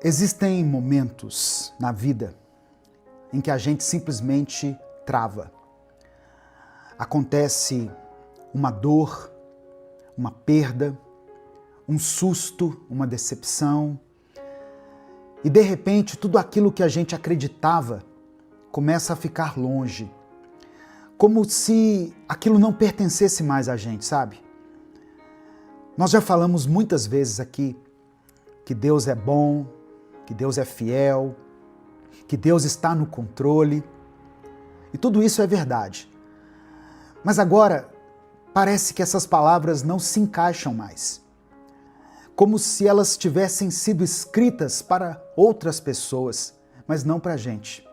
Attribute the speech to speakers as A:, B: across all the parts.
A: Existem momentos na vida em que a gente simplesmente trava. Acontece uma dor, uma perda, um susto, uma decepção, e de repente tudo aquilo que a gente acreditava começa a ficar longe, como se aquilo não pertencesse mais a gente, sabe? Nós já falamos muitas vezes aqui que Deus é bom, que Deus é fiel, que Deus está no controle, e tudo isso é verdade. Mas agora parece que essas palavras não se encaixam mais, como se elas tivessem sido escritas para outras pessoas, mas não para a gente.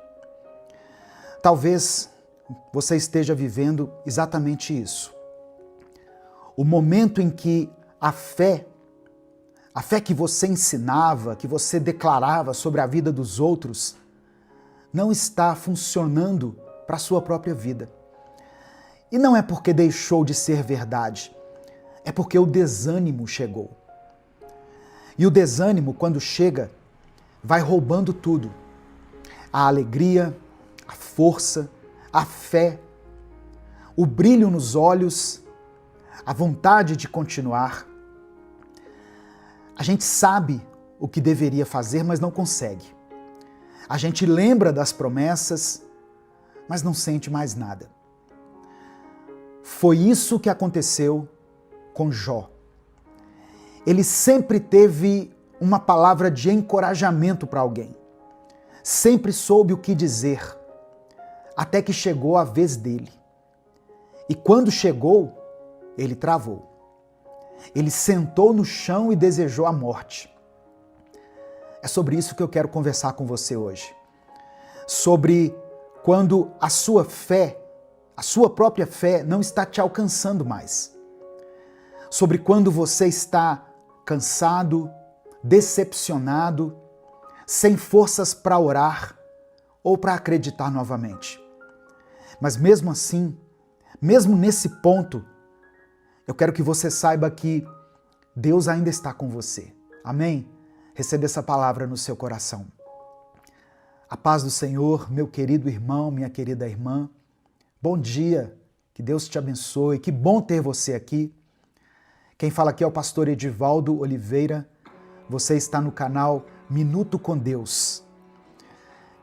A: Talvez você esteja vivendo exatamente isso. O momento em que a fé que você ensinava, que você declarava sobre a vida dos outros, não está funcionando para a sua própria vida. E não é porque deixou de ser verdade, é porque o desânimo chegou. E o desânimo, quando chega, vai roubando tudo. A alegria, a força, a fé, o brilho nos olhos, a vontade de continuar. A gente sabe o que deveria fazer, mas não consegue. A gente lembra das promessas, mas não sente mais nada. Foi isso que aconteceu com Jó. Ele sempre teve uma palavra de encorajamento para alguém. Sempre soube o que dizer, até que chegou a vez dele. E quando chegou, ele travou. Ele sentou no chão e desejou a morte. É sobre isso que eu quero conversar com você hoje. Sobre quando a sua fé, a sua própria fé, não está te alcançando mais. Sobre quando você está cansado, decepcionado, sem forças para orar ou para acreditar novamente. Mas mesmo assim, mesmo nesse ponto, eu quero que você saiba que Deus ainda está com você. Amém? Receba essa palavra no seu coração. A paz do Senhor, meu querido irmão, minha querida irmã. Bom dia, que Deus te abençoe, que bom ter você aqui. Quem fala aqui é o pastor Edivaldo Oliveira. Você está no canal Minuto com Deus.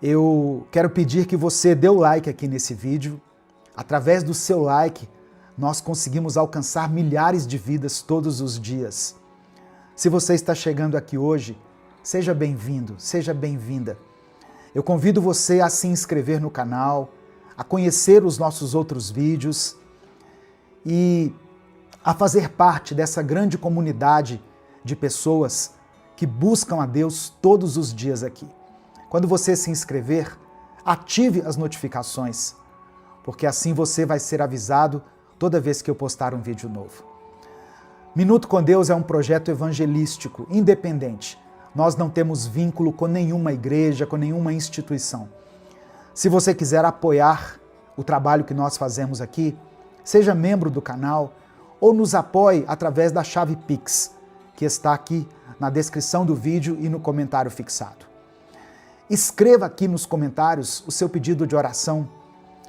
A: Eu quero pedir que você dê o like aqui nesse vídeo. Através do seu like, nós conseguimos alcançar milhares de vidas todos os dias. Se você está chegando aqui hoje, seja bem-vindo, seja bem-vinda. Eu convido você a se inscrever no canal, a conhecer os nossos outros vídeos e a fazer parte dessa grande comunidade de pessoas que buscam a Deus todos os dias aqui. Quando você se inscrever, ative as notificações, porque assim você vai ser avisado toda vez que eu postar um vídeo novo. Minuto com Deus é um projeto evangelístico, independente. Nós não temos vínculo com nenhuma igreja, com nenhuma instituição. Se você quiser apoiar o trabalho que nós fazemos aqui, seja membro do canal ou nos apoie através da chave Pix, que está aqui na descrição do vídeo e no comentário fixado. Escreva aqui nos comentários o seu pedido de oração,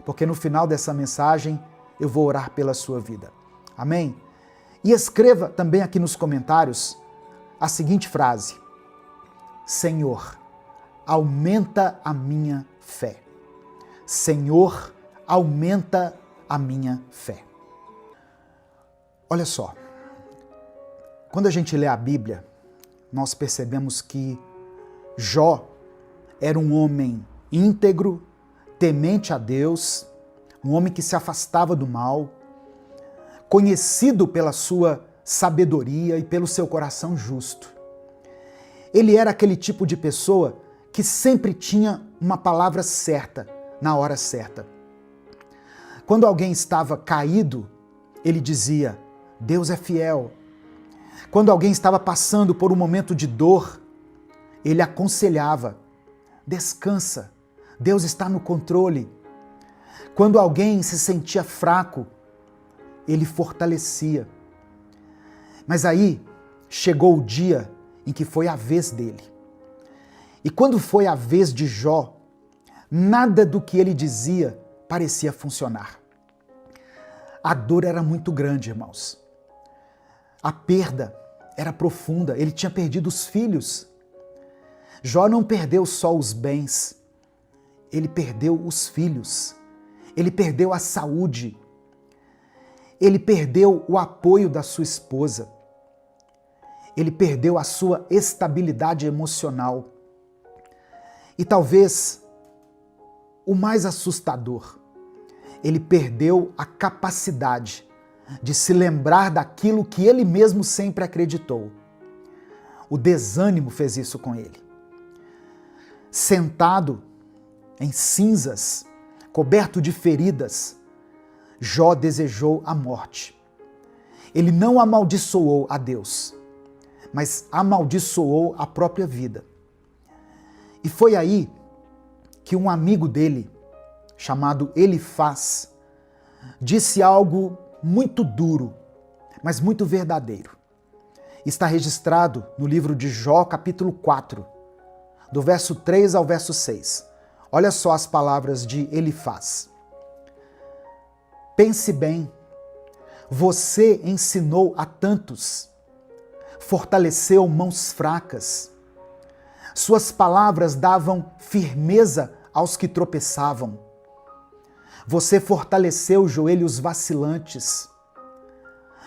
A: porque no final dessa mensagem eu vou orar pela sua vida. Amém? E escreva também aqui nos comentários a seguinte frase: Senhor, aumenta a minha fé. Senhor, aumenta a minha fé. Olha só, quando a gente lê a Bíblia, nós percebemos que Jó era um homem íntegro, temente a Deus, um homem que se afastava do mal, conhecido pela sua sabedoria e pelo seu coração justo. Ele era aquele tipo de pessoa que sempre tinha uma palavra certa, na hora certa. Quando alguém estava caído, ele dizia: Deus é fiel. Quando alguém estava passando por um momento de dor, ele aconselhava: descansa, Deus está no controle. Quando alguém se sentia fraco, ele fortalecia. Mas aí chegou o dia em que foi a vez dele. E quando foi a vez de Jó, nada do que ele dizia parecia funcionar. A dor era muito grande, irmãos. A perda era profunda, ele tinha perdido os filhos. Jó não perdeu só os bens, ele perdeu os filhos, ele perdeu a saúde, ele perdeu o apoio da sua esposa, ele perdeu a sua estabilidade emocional. E talvez o mais assustador, ele perdeu a capacidade de se lembrar daquilo que ele mesmo sempre acreditou. O desânimo fez isso com ele. Sentado em cinzas, coberto de feridas, Jó desejou a morte. Ele não amaldiçoou a Deus, mas amaldiçoou a própria vida. E foi aí que um amigo dele, chamado Elifaz, disse algo muito duro, mas muito verdadeiro. Está registrado no livro de Jó, capítulo 4, do verso 3 ao verso 6. Olha só as palavras de Elifaz. Pense bem, você ensinou a tantos, fortaleceu mãos fracas, suas palavras davam firmeza aos que tropeçavam. Você fortaleceu joelhos vacilantes,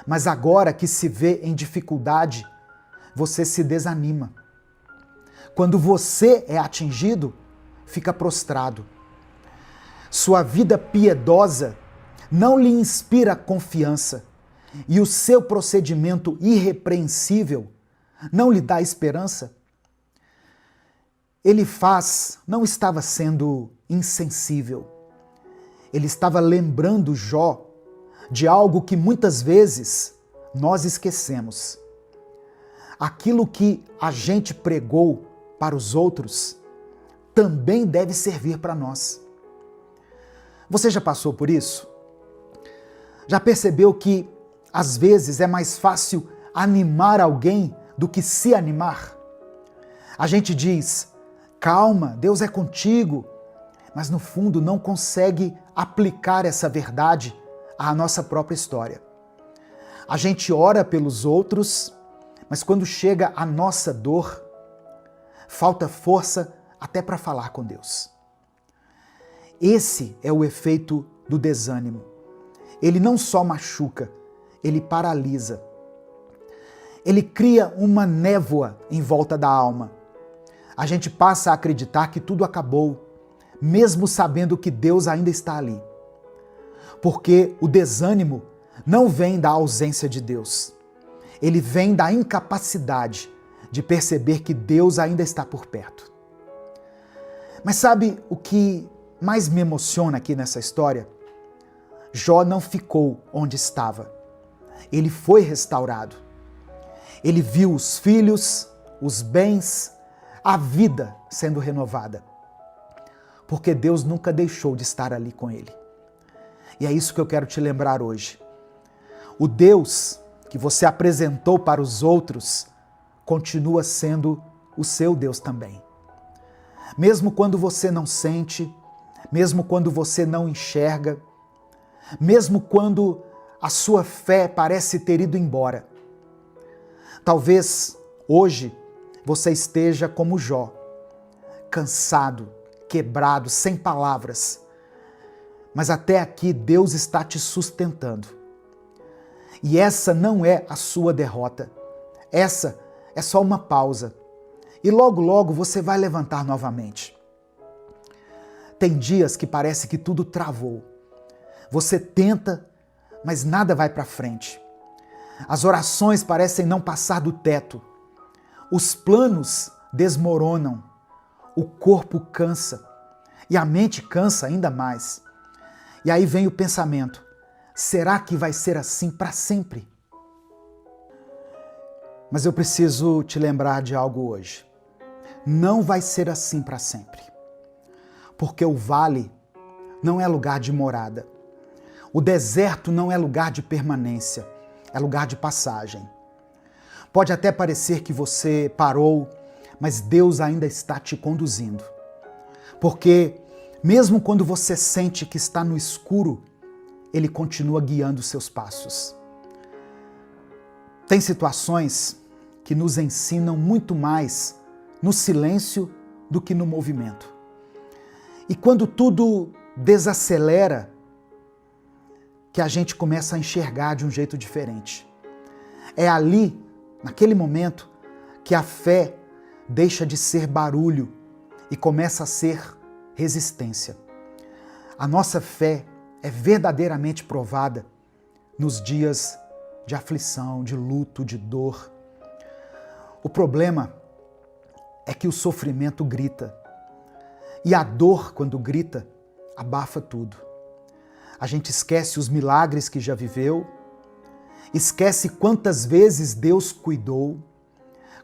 A: mas agora que se vê em dificuldade, você se desanima. Quando você é atingido, fica prostrado. Sua vida piedosa não lhe inspira confiança e o seu procedimento irrepreensível não lhe dá esperança. Elifaz não estava sendo insensível. Ele estava lembrando Jó de algo que muitas vezes nós esquecemos. Aquilo que a gente pregou para os outros também deve servir para nós. Você já passou por isso? Já percebeu que às vezes é mais fácil animar alguém do que se animar? A gente diz, calma, Deus é contigo, mas no fundo não consegue aplicar essa verdade à nossa própria história. A gente ora pelos outros, mas quando chega a nossa dor, falta força até para falar com Deus. Esse é o efeito do desânimo. Ele não só machuca, ele paralisa. Ele cria uma névoa em volta da alma. A gente passa a acreditar que tudo acabou, mesmo sabendo que Deus ainda está ali. Porque o desânimo não vem da ausência de Deus. Ele vem da incapacidade de perceber que Deus ainda está por perto. Mas sabe o que mais me emociona aqui nessa história? Jó não ficou onde estava. Ele foi restaurado. Ele viu os filhos, os bens, a vida sendo renovada. Porque Deus nunca deixou de estar ali com ele. E é isso que eu quero te lembrar hoje. O Deus que você apresentou para os outros continua sendo o seu Deus também. Mesmo quando você não sente, mesmo quando você não enxerga, mesmo quando a sua fé parece ter ido embora. Talvez hoje você esteja como Jó, cansado, quebrado, sem palavras. Mas até aqui Deus está te sustentando. E essa não é a sua derrota. Essa é só uma pausa. E logo, logo você vai levantar novamente. Tem dias que parece que tudo travou. Você tenta, mas nada vai para frente. As orações parecem não passar do teto. Os planos desmoronam. O corpo cansa. E a mente cansa ainda mais. E aí vem o pensamento, será que vai ser assim para sempre? Mas eu preciso te lembrar de algo hoje. Não vai ser assim para sempre. Porque o vale não é lugar de morada. O deserto não é lugar de permanência, é lugar de passagem. Pode até parecer que você parou, mas Deus ainda está te conduzindo. Porque mesmo quando você sente que está no escuro, Ele continua guiando os seus passos. Tem situações que nos ensinam muito mais no silêncio do que no movimento. E quando tudo desacelera, que a gente começa a enxergar de um jeito diferente. É ali, naquele momento, que a fé deixa de ser barulho e começa a ser resistência. A nossa fé é verdadeiramente provada nos dias de aflição, de luto, de dor. O problema é que o sofrimento grita. E a dor, quando grita, abafa tudo. A gente esquece os milagres que já viveu, esquece quantas vezes Deus cuidou,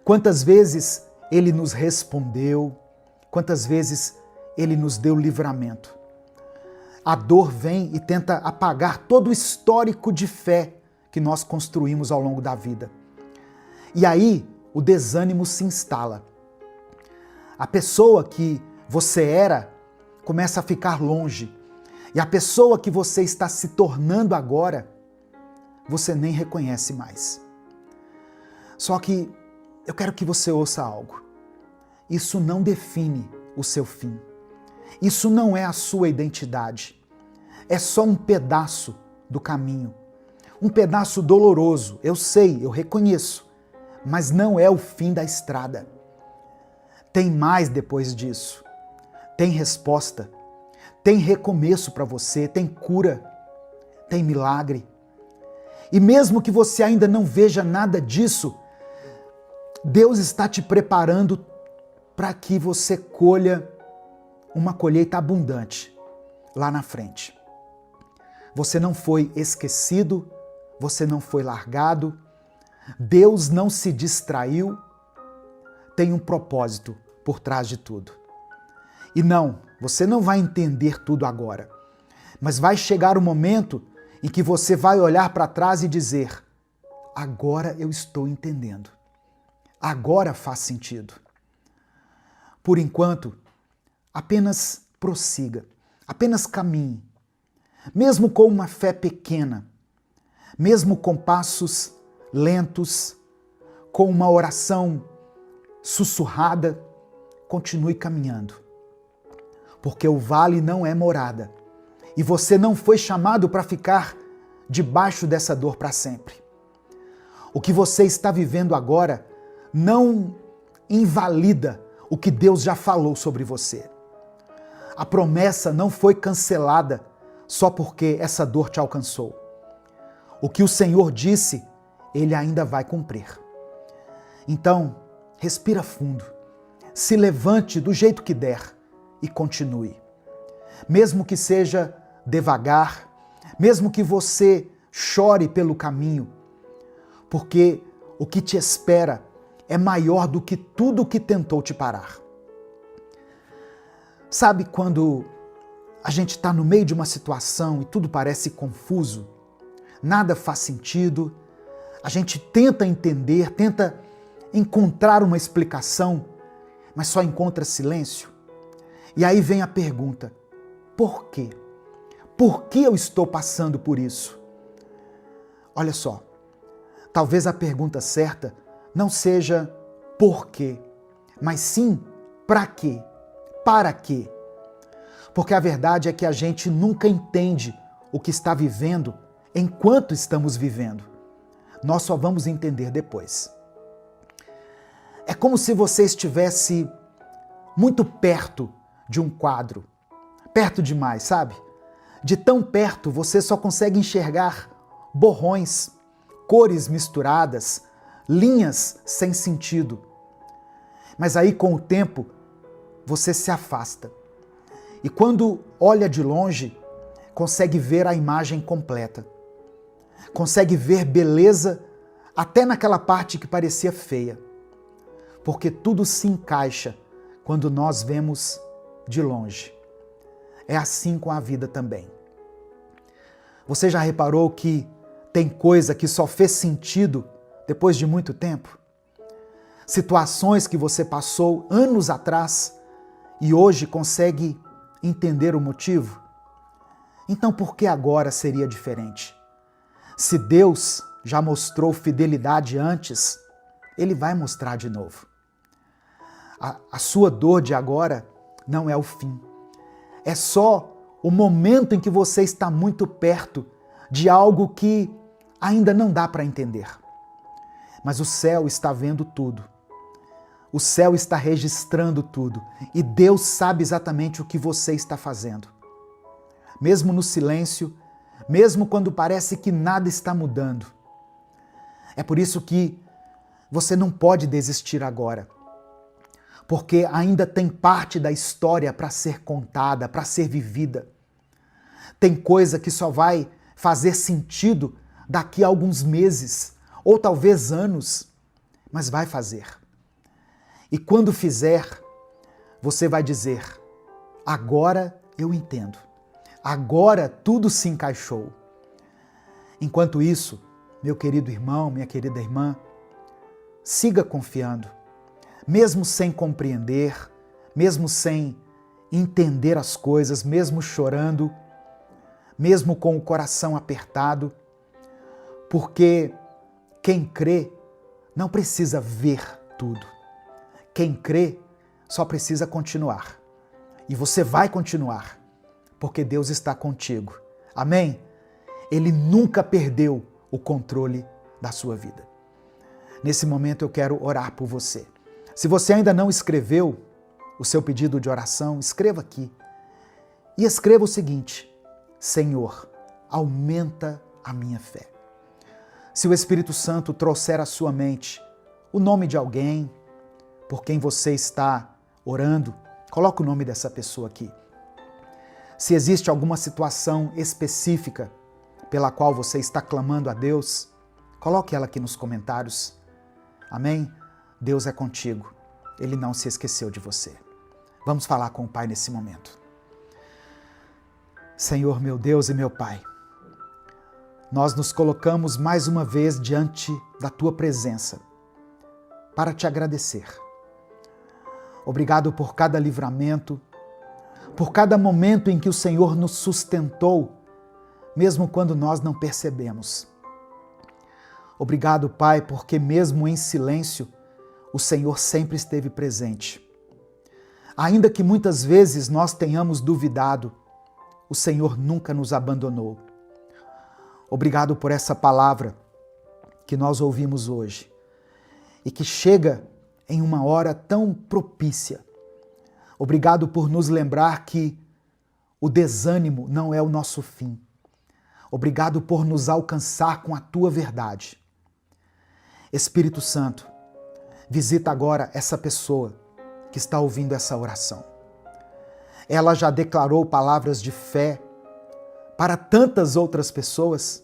A: quantas vezes Ele nos respondeu, quantas vezes Ele nos deu livramento. A dor vem e tenta apagar todo o histórico de fé que nós construímos ao longo da vida. E aí o desânimo se instala. A pessoa que você era começa a ficar longe. E a pessoa que você está se tornando agora, você nem reconhece mais. Só que eu quero que você ouça algo. Isso não define o seu fim. Isso não é a sua identidade. É só um pedaço do caminho. Um pedaço doloroso, eu sei, eu reconheço. Mas não é o fim da estrada. Tem mais depois disso. Tem resposta. Tem recomeço para você, tem cura, tem milagre. E mesmo que você ainda não veja nada disso, Deus está te preparando para que você colha uma colheita abundante lá na frente. Você não foi esquecido, você não foi largado, Deus não se distraiu, tem um propósito por trás de tudo. E não, você não vai entender tudo agora, mas vai chegar o momento em que você vai olhar para trás e dizer: agora eu estou entendendo, agora faz sentido. Por enquanto, apenas prossiga, apenas caminhe, mesmo com uma fé pequena, mesmo com passos lentos, com uma oração sussurrada, continue caminhando. Porque o vale não é morada. E você não foi chamado para ficar debaixo dessa dor para sempre. O que você está vivendo agora não invalida o que Deus já falou sobre você. A promessa não foi cancelada só porque essa dor te alcançou. O que o Senhor disse, Ele ainda vai cumprir. Então, respira fundo. Se levante do jeito que der. E continue. Mesmo que seja devagar, mesmo que você chore pelo caminho, porque o que te espera é maior do que tudo que tentou te parar. Sabe quando a gente está no meio de uma situação e tudo parece confuso, nada faz sentido, a gente tenta entender, tenta encontrar uma explicação, mas só encontra silêncio? E aí vem a pergunta: por quê? Por que eu estou passando por isso? Olha só, talvez a pergunta certa não seja por quê, mas sim para quê? Para quê? Porque a verdade é que a gente nunca entende o que está vivendo enquanto estamos vivendo. Nós só vamos entender depois. É como se você estivesse muito perto de um quadro. Perto demais, sabe? De tão perto você só consegue enxergar borrões, cores misturadas, linhas sem sentido. Mas aí com o tempo você se afasta. E quando olha de longe, consegue ver a imagem completa. Consegue ver beleza até naquela parte que parecia feia. Porque tudo se encaixa quando nós vemos de longe. É assim com a vida também. Você já reparou que tem coisa que só fez sentido depois de muito tempo? situações que você passou anos atrás e hoje consegue entender o motivo? Então por que agora seria diferente? Se Deus já mostrou fidelidade antes, Ele vai mostrar de novo. A sua dor de agora não é o fim. É só o momento em que você está muito perto de algo que ainda não dá para entender. Mas o céu está vendo tudo. O céu está registrando tudo. E Deus sabe exatamente o que você está fazendo. Mesmo no silêncio, mesmo quando parece que nada está mudando. É por isso que você não pode desistir agora. Porque ainda tem parte da história para ser contada, para ser vivida. Tem coisa que só vai fazer sentido daqui a alguns meses, ou talvez anos, mas vai fazer. E quando fizer, você vai dizer: agora eu entendo. Agora tudo se encaixou. Enquanto isso, meu querido irmão, minha querida irmã, siga confiando. Mesmo sem compreender, mesmo sem entender as coisas, mesmo chorando, mesmo com o coração apertado, porque quem crê não precisa ver tudo. Quem crê só precisa continuar. E você vai continuar, porque Deus está contigo. Amém? Ele nunca perdeu o controle da sua vida. Nesse momento eu quero orar por você. Se você ainda não escreveu o seu pedido de oração, escreva aqui. E escreva o seguinte: Senhor, aumenta a minha fé. Se o Espírito Santo trouxer à sua mente o nome de alguém por quem você está orando, coloque o nome dessa pessoa aqui. Se existe alguma situação específica pela qual você está clamando a Deus, coloque ela aqui nos comentários. Amém? Deus é contigo. Ele não se esqueceu de você. Vamos falar com o Pai nesse momento. Senhor, meu Deus e meu Pai, nós nos colocamos mais uma vez diante da Tua presença para Te agradecer. Obrigado por cada livramento, por cada momento em que o Senhor nos sustentou, mesmo quando nós não percebemos. Obrigado, Pai, porque mesmo em silêncio, o Senhor sempre esteve presente. Ainda que muitas vezes nós tenhamos duvidado, o Senhor nunca nos abandonou. Obrigado por essa palavra que nós ouvimos hoje e que chega em uma hora tão propícia. Obrigado por nos lembrar que o desânimo não é o nosso fim. Obrigado por nos alcançar com a Tua verdade. Espírito Santo, visita agora essa pessoa que está ouvindo essa oração. Ela já declarou palavras de fé para tantas outras pessoas,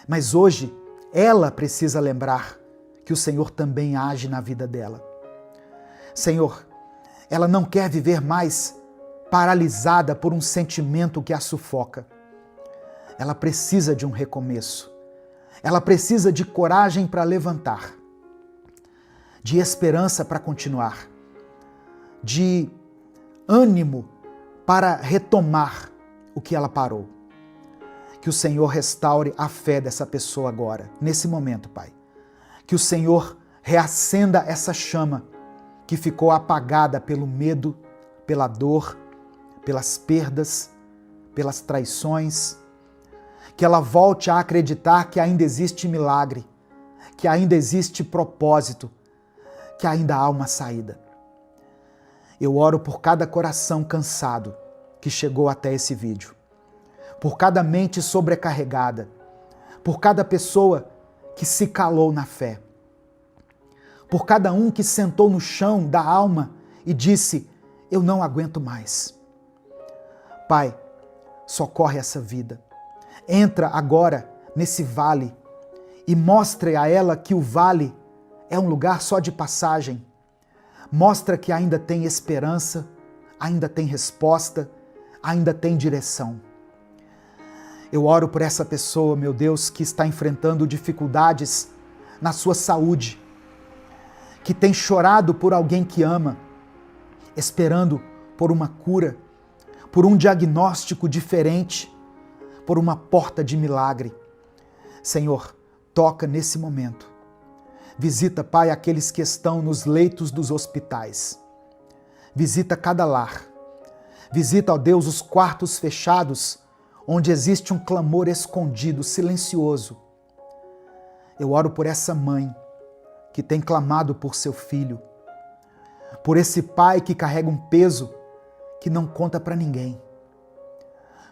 A: mas hoje ela precisa lembrar que o Senhor também age na vida dela. Senhor, ela não quer viver mais paralisada por um sentimento que a sufoca. Ela precisa de um recomeço. Ela precisa de coragem para levantar, de esperança para continuar, de ânimo para retomar o que ela parou. Que o Senhor restaure a fé dessa pessoa agora, nesse momento, Pai. Que o Senhor reacenda essa chama que ficou apagada pelo medo, pela dor, pelas perdas, pelas traições. Que ela volte a acreditar que ainda existe milagre, que ainda existe propósito, que ainda há uma saída. Eu oro por cada coração cansado que chegou até esse vídeo, por cada mente sobrecarregada, por cada pessoa que se calou na fé, por cada um que sentou no chão da alma e disse: eu não aguento mais. Pai, socorre essa vida. Entra agora nesse vale e mostre a ela que o vale é um lugar só de passagem. Mostra que ainda tem esperança, ainda tem resposta, ainda tem direção. Eu oro por essa pessoa, meu Deus, que está enfrentando dificuldades na sua saúde, que tem chorado por alguém que ama, esperando por uma cura, por um diagnóstico diferente, por uma porta de milagre. Senhor, toca nesse momento. Visita, Pai, aqueles que estão nos leitos dos hospitais. Visita cada lar. Visita, ó Deus, os quartos fechados, onde existe um clamor escondido, silencioso. Eu oro por essa mãe que tem clamado por seu filho, por esse pai que carrega um peso que não conta para ninguém,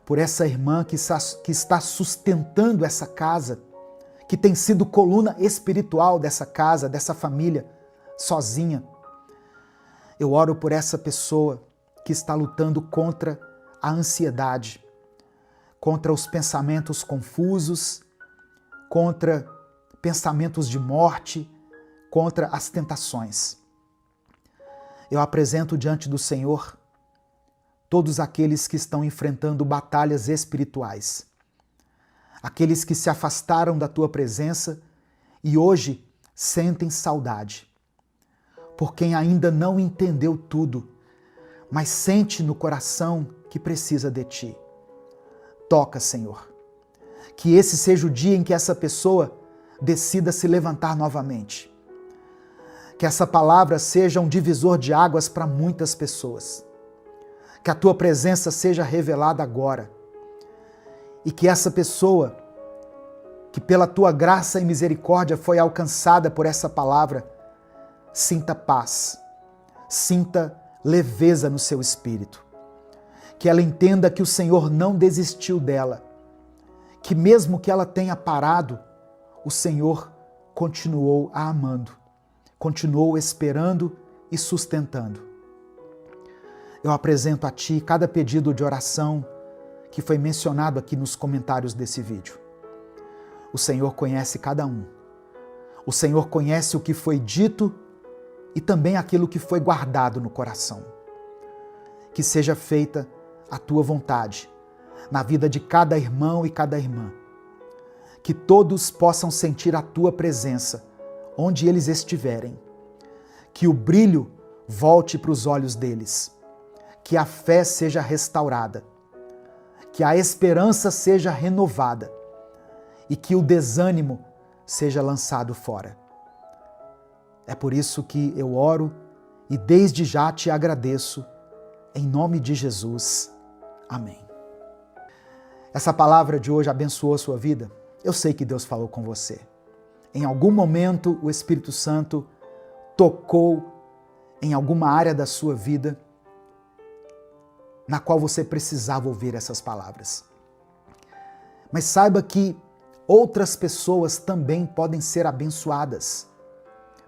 A: por essa irmã que está sustentando essa casa, que tem sido coluna espiritual dessa casa, dessa família, sozinha. Eu oro por essa pessoa que está lutando contra a ansiedade, contra os pensamentos confusos, contra pensamentos de morte, contra as tentações. Eu apresento diante do Senhor todos aqueles que estão enfrentando batalhas espirituais, aqueles que se afastaram da tua presença e hoje sentem saudade, por quem ainda não entendeu tudo, mas sente no coração que precisa de ti. Toca, Senhor, que esse seja o dia em que essa pessoa decida se levantar novamente. Que essa palavra seja um divisor de águas para muitas pessoas. Que a tua presença seja revelada agora. E que essa pessoa, que pela tua graça e misericórdia foi alcançada por essa palavra, sinta paz, sinta leveza no seu espírito. Que ela entenda que o Senhor não desistiu dela. Que mesmo que ela tenha parado, o Senhor continuou a amando, continuou esperando e sustentando. Eu apresento a Ti cada pedido de oração que foi mencionado aqui nos comentários desse vídeo. O Senhor conhece cada um. O Senhor conhece o que foi dito e também aquilo que foi guardado no coração. Que seja feita a Tua vontade na vida de cada irmão e cada irmã. Que todos possam sentir a Tua presença onde eles estiverem. Que o brilho volte para os olhos deles. Que a fé seja restaurada. Que a esperança seja renovada. E que o desânimo seja lançado fora. É por isso que eu oro e desde já te agradeço. Em nome de Jesus. Amém. Essa palavra de hoje abençoou a sua vida? Eu sei que Deus falou com você. Em algum momento o Espírito Santo tocou em alguma área da sua vida na qual você precisava ouvir essas palavras. Mas saiba que outras pessoas também podem ser abençoadas.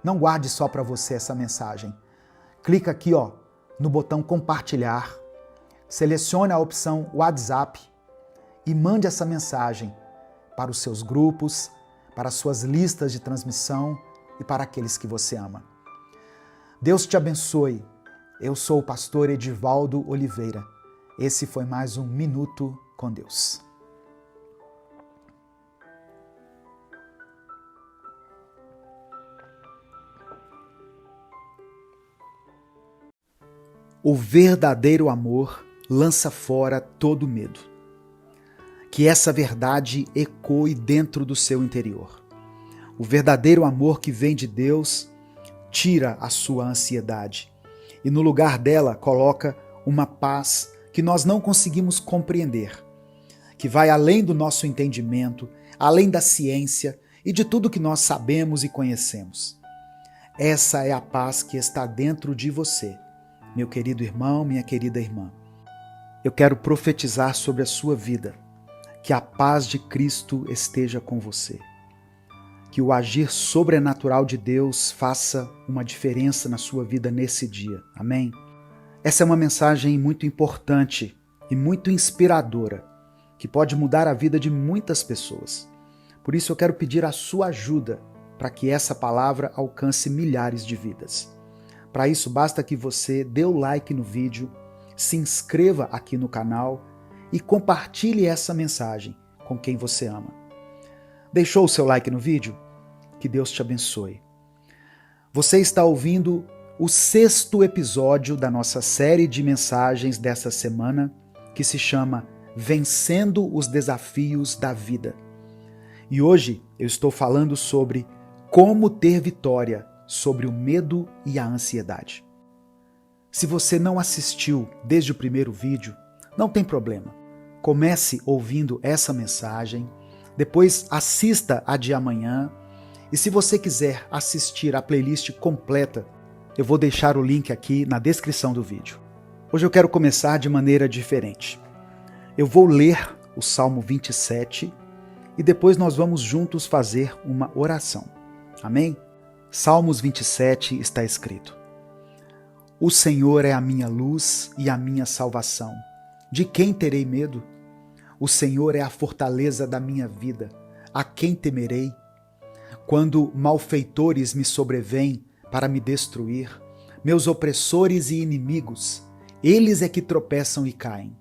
A: Não guarde só para você essa mensagem. Clica aqui, no botão compartilhar, selecione a opção WhatsApp e mande essa mensagem para os seus grupos, para as suas listas de transmissão e para aqueles que você ama. Deus te abençoe. Eu sou o pastor Edivaldo Oliveira. Esse foi mais um Minuto com Deus. O verdadeiro amor lança fora todo medo. Que essa verdade ecoe dentro do seu interior. O verdadeiro amor que vem de Deus tira a sua ansiedade e no lugar dela coloca uma paz que nós não conseguimos compreender, que vai além do nosso entendimento, além da ciência e de tudo que nós sabemos e conhecemos. Essa é a paz que está dentro de você, meu querido irmão, minha querida irmã. Eu quero profetizar sobre a sua vida, que a paz de Cristo esteja com você. Que o agir sobrenatural de Deus faça uma diferença na sua vida nesse dia. Amém? Essa é uma mensagem muito importante e muito inspiradora, que pode mudar a vida de muitas pessoas. Por isso eu quero pedir a sua ajuda para que essa palavra alcance milhares de vidas. Para isso basta que você dê o like no vídeo, se inscreva aqui no canal e compartilhe essa mensagem com quem você ama. Deixou o seu like no vídeo? Que Deus te abençoe. Você está ouvindo o 6º episódio da nossa série de mensagens dessa semana, que se chama Vencendo os Desafios da Vida. E hoje eu estou falando sobre como ter vitória sobre o medo e a ansiedade. Se você não assistiu desde o primeiro vídeo, não tem problema. Comece ouvindo essa mensagem, depois assista a de amanhã, e se você quiser assistir a playlist completa, eu vou deixar o link aqui na descrição do vídeo. Hoje eu quero começar de maneira diferente. Eu vou ler o Salmo 27 e depois nós vamos juntos fazer uma oração. Amém? Salmos 27 está escrito: O Senhor é a minha luz e a minha salvação. De quem terei medo? O Senhor é a fortaleza da minha vida. A quem temerei? Quando malfeitores me sobrevêm para me destruir, meus opressores e inimigos, eles é que tropeçam e caem.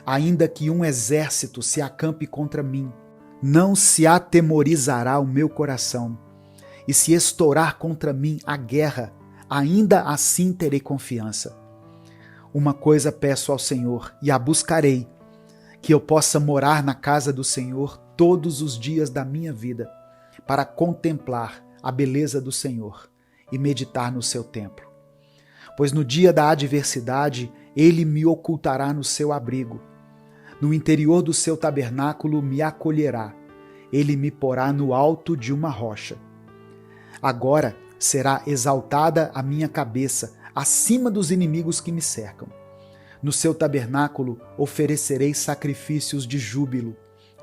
A: Ainda que um exército se acampe contra mim, não se atemorizará o meu coração. E se estourar contra mim a guerra, ainda assim terei confiança. Uma coisa peço ao Senhor e a buscarei, que eu possa morar na casa do Senhor todos os dias da minha vida, para contemplar a beleza do Senhor e meditar no seu templo. Pois no dia da adversidade, ele me ocultará no seu abrigo. No interior do seu tabernáculo me acolherá. Ele me porá no alto de uma rocha. Agora será exaltada a minha cabeça acima dos inimigos que me cercam. No seu tabernáculo oferecerei sacrifícios de júbilo.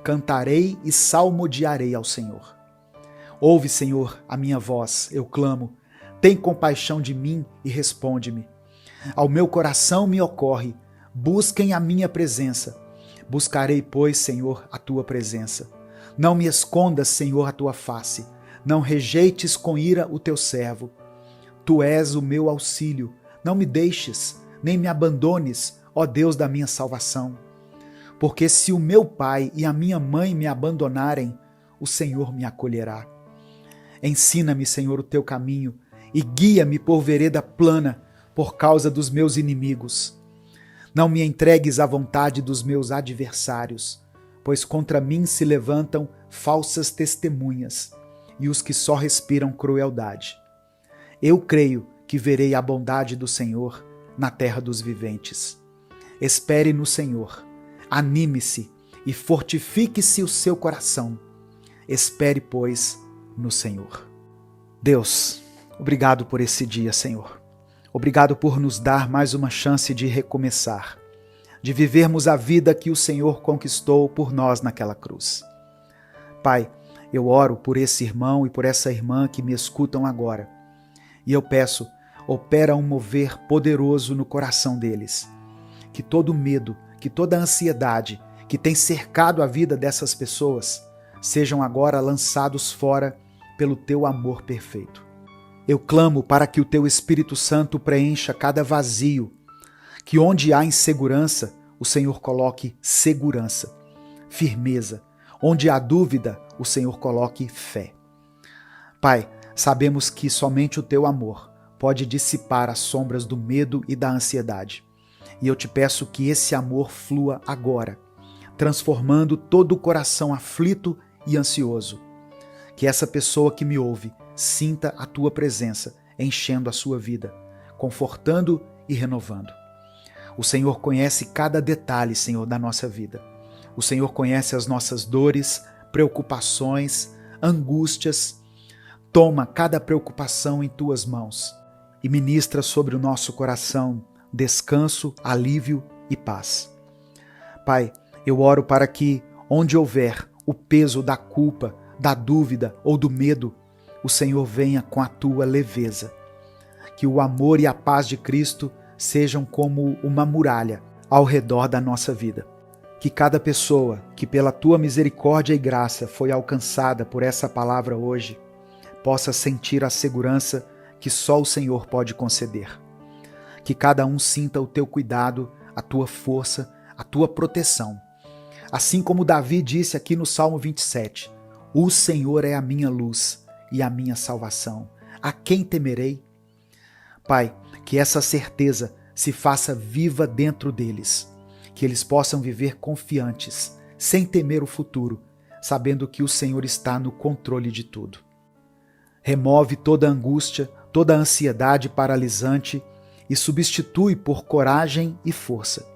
A: Cantarei e salmodiarei ao Senhor. Ouve, Senhor, a minha voz, eu clamo. Tem compaixão de mim e responde-me. Ao meu coração me ocorre, busquem a minha presença. Buscarei, pois, Senhor, a tua presença. Não me escondas, Senhor, a tua face. Não rejeites com ira o teu servo. Tu és o meu auxílio. Não me deixes, nem me abandones, ó Deus da minha salvação. Porque se o meu pai e a minha mãe me abandonarem, o Senhor me acolherá. Ensina-me, Senhor, o teu caminho e guia-me por vereda plana por causa dos meus inimigos. Não me entregues à vontade dos meus adversários, pois contra mim se levantam falsas testemunhas e os que só respiram crueldade. Eu creio que verei a bondade do Senhor na terra dos viventes. Espere no Senhor, anime-se e fortifique-se o seu coração. Espere, pois, no Senhor. Deus, obrigado por esse dia, Senhor. Obrigado por nos dar mais uma chance de recomeçar, de vivermos a vida que o Senhor conquistou por nós naquela cruz. Pai, eu oro por esse irmão e por essa irmã que me escutam agora. E eu peço, opera um mover poderoso no coração deles. Que todo medo, que toda ansiedade que tem cercado a vida dessas pessoas sejam agora lançados fora pelo teu amor perfeito. Eu clamo para que o teu Espírito Santo preencha cada vazio, que onde há insegurança, o Senhor coloque segurança, firmeza. Onde há dúvida, o Senhor coloque fé. Pai, sabemos que somente o teu amor pode dissipar as sombras do medo e da ansiedade. E eu te peço que esse amor flua agora, transformando todo o coração aflito e ansioso. Que essa pessoa que me ouve sinta a tua presença enchendo a sua vida, confortando e renovando. O Senhor conhece cada detalhe, Senhor, da nossa vida. O Senhor conhece as nossas dores, preocupações, angústias. Toma cada preocupação em tuas mãos e ministra sobre o nosso coração descanso, alívio e paz. Pai, eu oro para que, onde houver o peso da culpa, da dúvida ou do medo, o Senhor venha com a tua leveza. Que o amor e a paz de Cristo sejam como uma muralha ao redor da nossa vida. Que cada pessoa que pela tua misericórdia e graça foi alcançada por essa palavra hoje, possa sentir a segurança que só o Senhor pode conceder. Que cada um sinta o teu cuidado, a tua força, a tua proteção. Assim como Davi disse aqui no Salmo 27, o Senhor é a minha luz e a minha salvação. a quem temerei? Pai, que essa certeza se faça viva dentro deles, que eles possam viver confiantes, sem temer o futuro, sabendo que o Senhor está no controle de tudo. Remove toda angústia, toda ansiedade paralisante e substitui por coragem e força.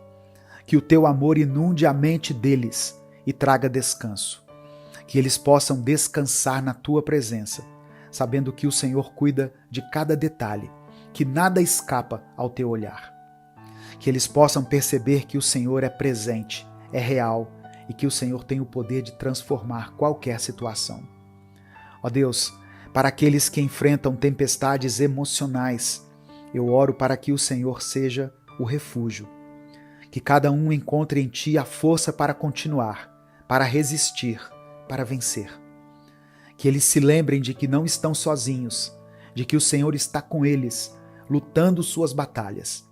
A: Que o teu amor inunde a mente deles e traga descanso. Que eles possam descansar na tua presença, sabendo que o Senhor cuida de cada detalhe, que nada escapa ao teu olhar. Que eles possam perceber que o Senhor é presente, é real e que o Senhor tem o poder de transformar qualquer situação. Ó Deus, para aqueles que enfrentam tempestades emocionais, eu oro para que o Senhor seja o refúgio. Que cada um encontre em Ti a força para continuar, para resistir, para vencer. Que eles se lembrem de que não estão sozinhos, de que o Senhor está com eles, lutando suas batalhas.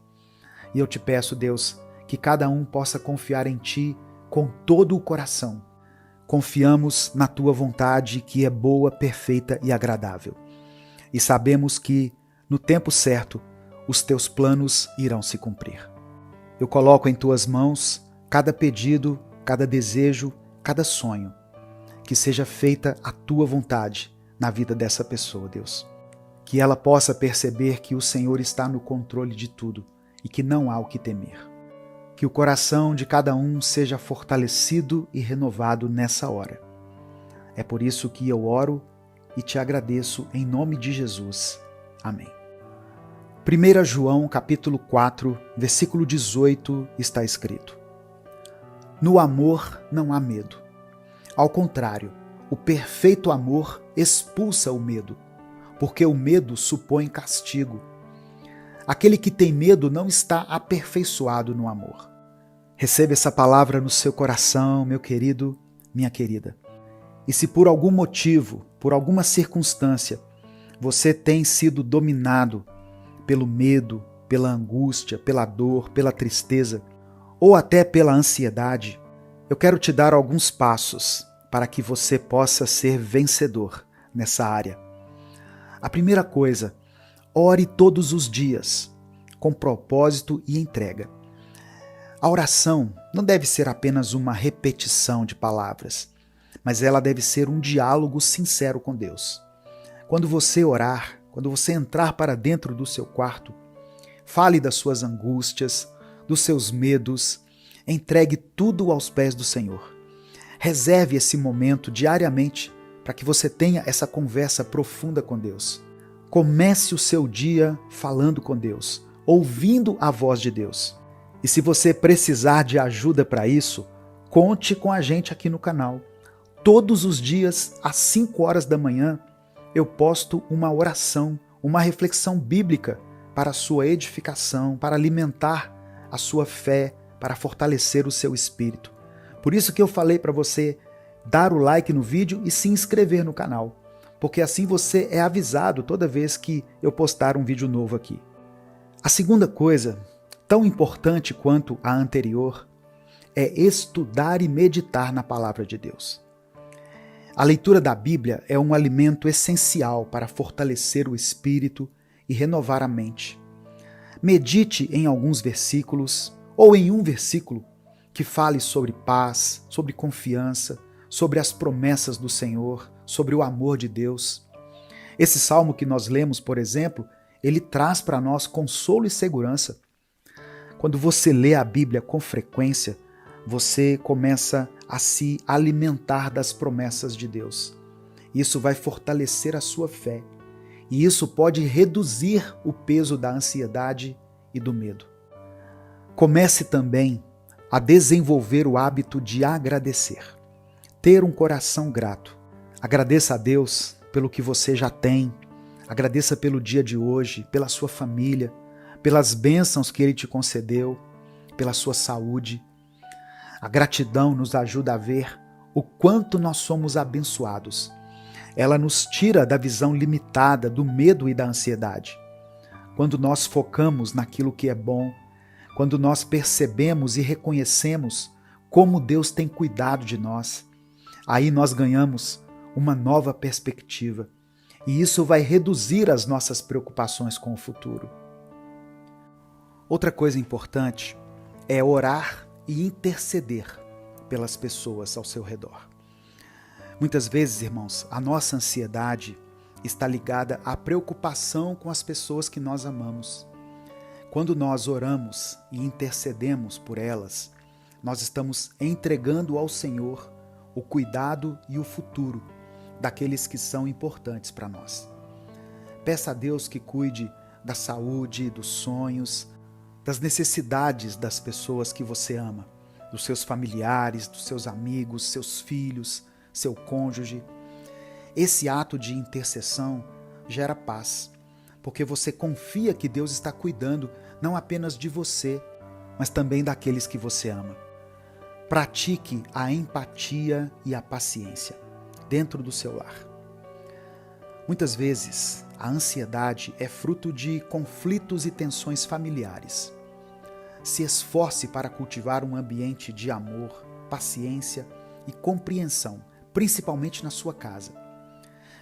A: E eu te peço, Deus, que cada um possa confiar em Ti com todo o coração. Confiamos na Tua vontade, que é boa, perfeita e agradável. E sabemos que, no tempo certo, os Teus planos irão se cumprir. Eu coloco em Tuas mãos cada pedido, cada desejo, cada sonho. Que seja feita a Tua vontade na vida dessa pessoa, Deus. Que ela possa perceber que o Senhor está no controle de tudo e que não há o que temer. Que o coração de cada um seja fortalecido e renovado nessa hora. É por isso que eu oro e te agradeço em nome de Jesus. Amém. 1 João capítulo 4, versículo 18 está escrito: No amor não há medo. Ao contrário, o perfeito amor expulsa o medo, porque o medo supõe castigo. Aquele que tem medo não está aperfeiçoado no amor. Receba essa palavra no seu coração, meu querido, minha querida. E se por algum motivo, por alguma circunstância, você tem sido dominado pelo medo, pela angústia, pela dor, pela tristeza, ou até pela ansiedade, eu quero te dar alguns passos para que você possa ser vencedor nessa área. A primeira coisa, ore todos os dias, com propósito e entrega. A oração não deve ser apenas uma repetição de palavras, mas ela deve ser um diálogo sincero com Deus. Quando você orar, quando você entrar para dentro do seu quarto, fale das suas angústias, dos seus medos, entregue tudo aos pés do Senhor. Reserve esse momento diariamente para que você tenha essa conversa profunda com Deus. Comece o seu dia falando com Deus, ouvindo a voz de Deus. E se você precisar de ajuda para isso, conte com a gente aqui no canal. Todos os dias, às 5 horas da manhã, eu posto uma oração, uma reflexão bíblica para a sua edificação, para alimentar a sua fé, para fortalecer o seu espírito. Por isso que eu falei para você dar o like no vídeo e se inscrever no canal, porque assim você é avisado toda vez que eu postar um vídeo novo aqui. A segunda coisa, tão importante quanto a anterior, é estudar e meditar na palavra de Deus. A leitura da Bíblia é um alimento essencial para fortalecer o espírito e renovar a mente. Medite em alguns versículos ou em um versículo que fale sobre paz, sobre confiança, sobre as promessas do Senhor, sobre o amor de Deus. Esse salmo que nós lemos, por exemplo, ele traz para nós consolo e segurança. Quando você lê a Bíblia com frequência, você começa a se alimentar das promessas de Deus. Isso vai fortalecer a sua fé. E isso pode reduzir o peso da ansiedade e do medo. Comece também a desenvolver o hábito de agradecer. Ter um coração grato. Agradeça a Deus pelo que você já tem. Agradeça pelo dia de hoje, pela sua família, pelas bênçãos que Ele te concedeu, pela sua saúde. A gratidão nos ajuda a ver o quanto nós somos abençoados. Ela nos tira da visão limitada do medo e da ansiedade. Quando nós focamos naquilo que é bom, quando nós percebemos e reconhecemos como Deus tem cuidado de nós, aí nós ganhamos uma nova perspectiva E isso vai reduzir as nossas preocupações com o futuro. Outra coisa importante é orar e interceder pelas pessoas ao seu redor. Muitas vezes, irmãos, a nossa ansiedade está ligada à preocupação com as pessoas que nós amamos. Quando nós oramos e intercedemos por elas, nós estamos entregando ao Senhor o cuidado e o futuro daqueles que são importantes para nós. Peça a Deus que cuide da saúde, dos sonhos, das necessidades das pessoas que você ama, dos seus familiares, dos seus amigos, seus filhos, seu cônjuge. Esse ato de intercessão gera paz, porque você confia que Deus está cuidando não apenas de você, mas também daqueles que você ama. Pratique a empatia e a paciência dentro do seu lar. Muitas vezes, a ansiedade é fruto de conflitos e tensões familiares. Se esforce para cultivar um ambiente de amor, paciência e compreensão, principalmente na sua casa.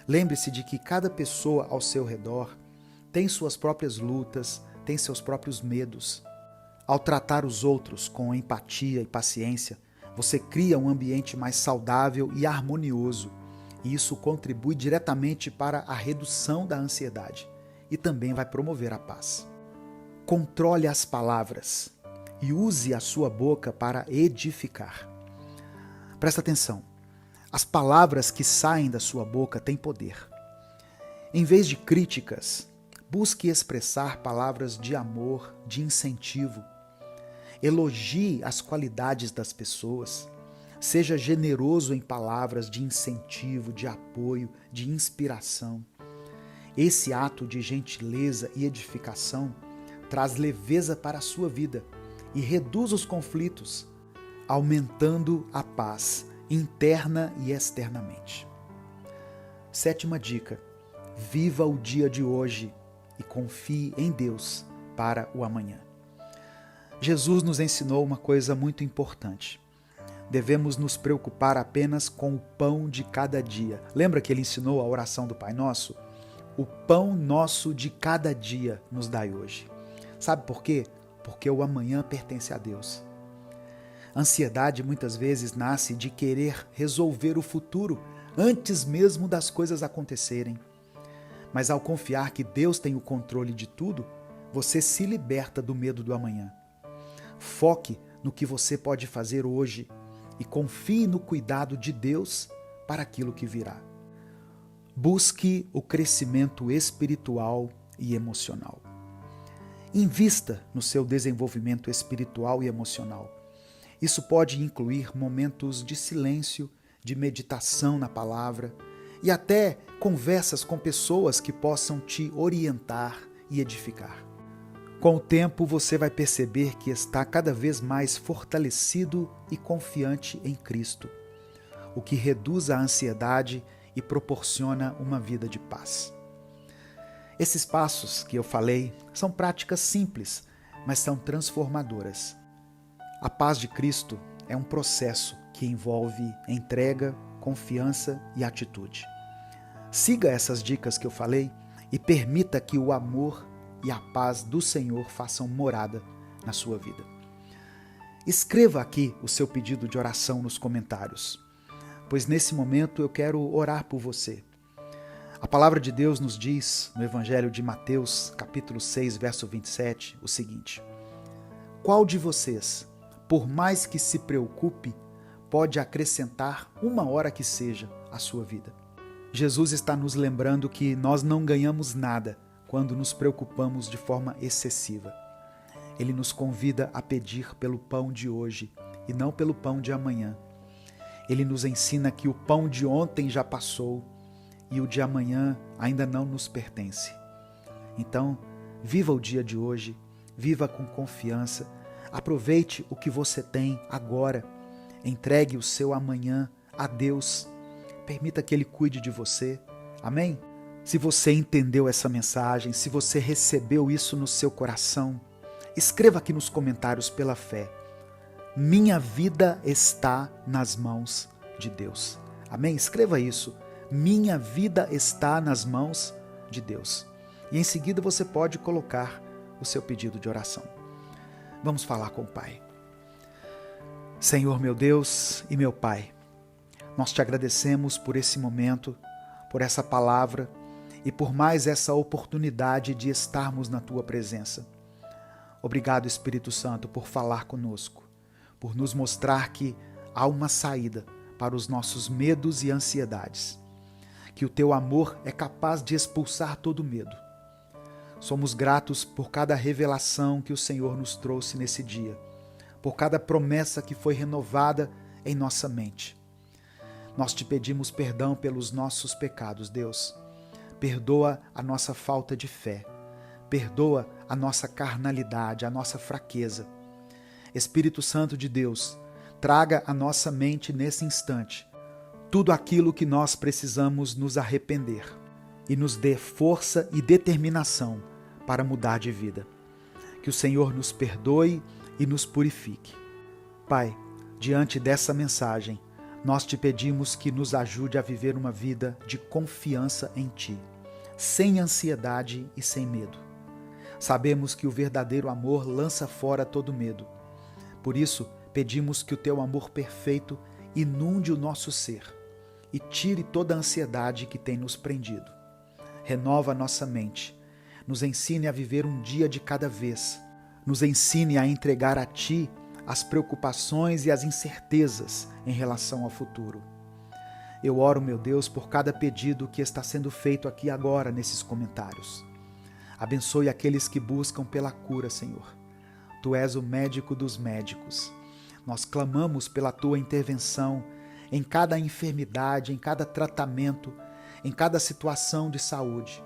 A: Lembre-se de que cada pessoa ao seu redor tem suas próprias lutas, tem seus próprios medos. Ao tratar os outros com empatia e paciência, você cria um ambiente mais saudável e harmonioso, e isso contribui diretamente para a redução da ansiedade e também vai promover a paz. Controle as palavras e use a sua boca para edificar. Presta atenção, as palavras que saem da sua boca têm poder. Em vez de críticas, busque expressar palavras de amor, de incentivo. Elogie as qualidades das pessoas. Seja generoso em palavras de incentivo, de apoio, de inspiração. Esse ato de gentileza e edificação traz leveza para a sua vida e reduz os conflitos, aumentando a paz interna e externamente. 7ª dica: viva o dia de hoje e confie em Deus para o amanhã. Jesus nos ensinou uma coisa muito importante. Devemos nos preocupar apenas com o pão de cada dia. Lembra que ele ensinou a oração do Pai Nosso? O pão nosso de cada dia nos dai hoje. Sabe por quê? Porque o amanhã pertence a Deus. A ansiedade muitas vezes nasce de querer resolver o futuro antes mesmo das coisas acontecerem. Mas ao confiar que Deus tem o controle de tudo, você se liberta do medo do amanhã. Foque no que você pode fazer hoje e confie no cuidado de Deus para aquilo que virá. Busque o crescimento espiritual e emocional. Invista no seu desenvolvimento espiritual e emocional. Isso pode incluir momentos de silêncio, de meditação na palavra e até conversas com pessoas que possam te orientar e edificar. Com o tempo, você vai perceber que está cada vez mais fortalecido e confiante em Cristo, o que reduz a ansiedade e proporciona uma vida de paz. Esses passos que eu falei são práticas simples, mas são transformadoras. A paz de Cristo é um processo que envolve entrega, confiança e atitude. Siga essas dicas que eu falei e permita que o amor e a paz do Senhor façam morada na sua vida. Escreva aqui o seu pedido de oração nos comentários, pois nesse momento eu quero orar por você. A palavra de Deus nos diz, no Evangelho de Mateus, capítulo 6, verso 27, o seguinte: qual de vocês, por mais que se preocupe, pode acrescentar 1 hora que seja à sua vida? Jesus está nos lembrando que nós não ganhamos nada quando nos preocupamos de forma excessiva. Ele nos convida a pedir pelo pão de hoje e não pelo pão de amanhã. Ele nos ensina que o pão de ontem já passou e o de amanhã ainda não nos pertence. Então, viva o dia de hoje, viva com confiança, aproveite o que você tem agora, entregue o seu amanhã a Deus, permita que Ele cuide de você. Amém? Se você entendeu essa mensagem, se você recebeu isso no seu coração, escreva aqui nos comentários pela fé: minha vida está nas mãos de Deus. Amém? Escreva isso. minha vida está nas mãos de Deus. E em seguida você pode colocar o seu pedido de oração. Vamos falar com o Pai. Senhor meu Deus e meu Pai, nós te agradecemos por esse momento, por essa palavra e por mais essa oportunidade de estarmos na Tua presença. Obrigado, Espírito Santo, por falar conosco, por nos mostrar que há uma saída para os nossos medos e ansiedades, que o Teu amor é capaz de expulsar todo medo. Somos gratos por cada revelação que o Senhor nos trouxe nesse dia, por cada promessa que foi renovada em nossa mente. Nós te pedimos perdão pelos nossos pecados, Deus. Perdoa a nossa falta de fé. Perdoa a nossa carnalidade, a nossa fraqueza. Espírito Santo de Deus, traga à nossa mente nesse instante tudo aquilo que nós precisamos nos arrepender e nos dê força e determinação para mudar de vida. Que o Senhor nos perdoe e nos purifique. Pai, diante dessa mensagem, nós te pedimos que nos ajude a viver uma vida de confiança em Ti, sem ansiedade e sem medo. Sabemos que o verdadeiro amor lança fora todo medo. Por isso, pedimos que o Teu amor perfeito inunde o nosso ser e tire toda a ansiedade que tem nos prendido. Renova a nossa mente, nos ensine a viver um dia de cada vez, nos ensine a entregar a Ti as preocupações e as incertezas em relação ao futuro. Eu oro, meu Deus, por cada pedido que está sendo feito aqui agora nesses comentários. Abençoe aqueles que buscam pela cura, Senhor. Tu és o médico dos médicos. Nós clamamos pela Tua intervenção em cada enfermidade, em cada tratamento, em cada situação de saúde.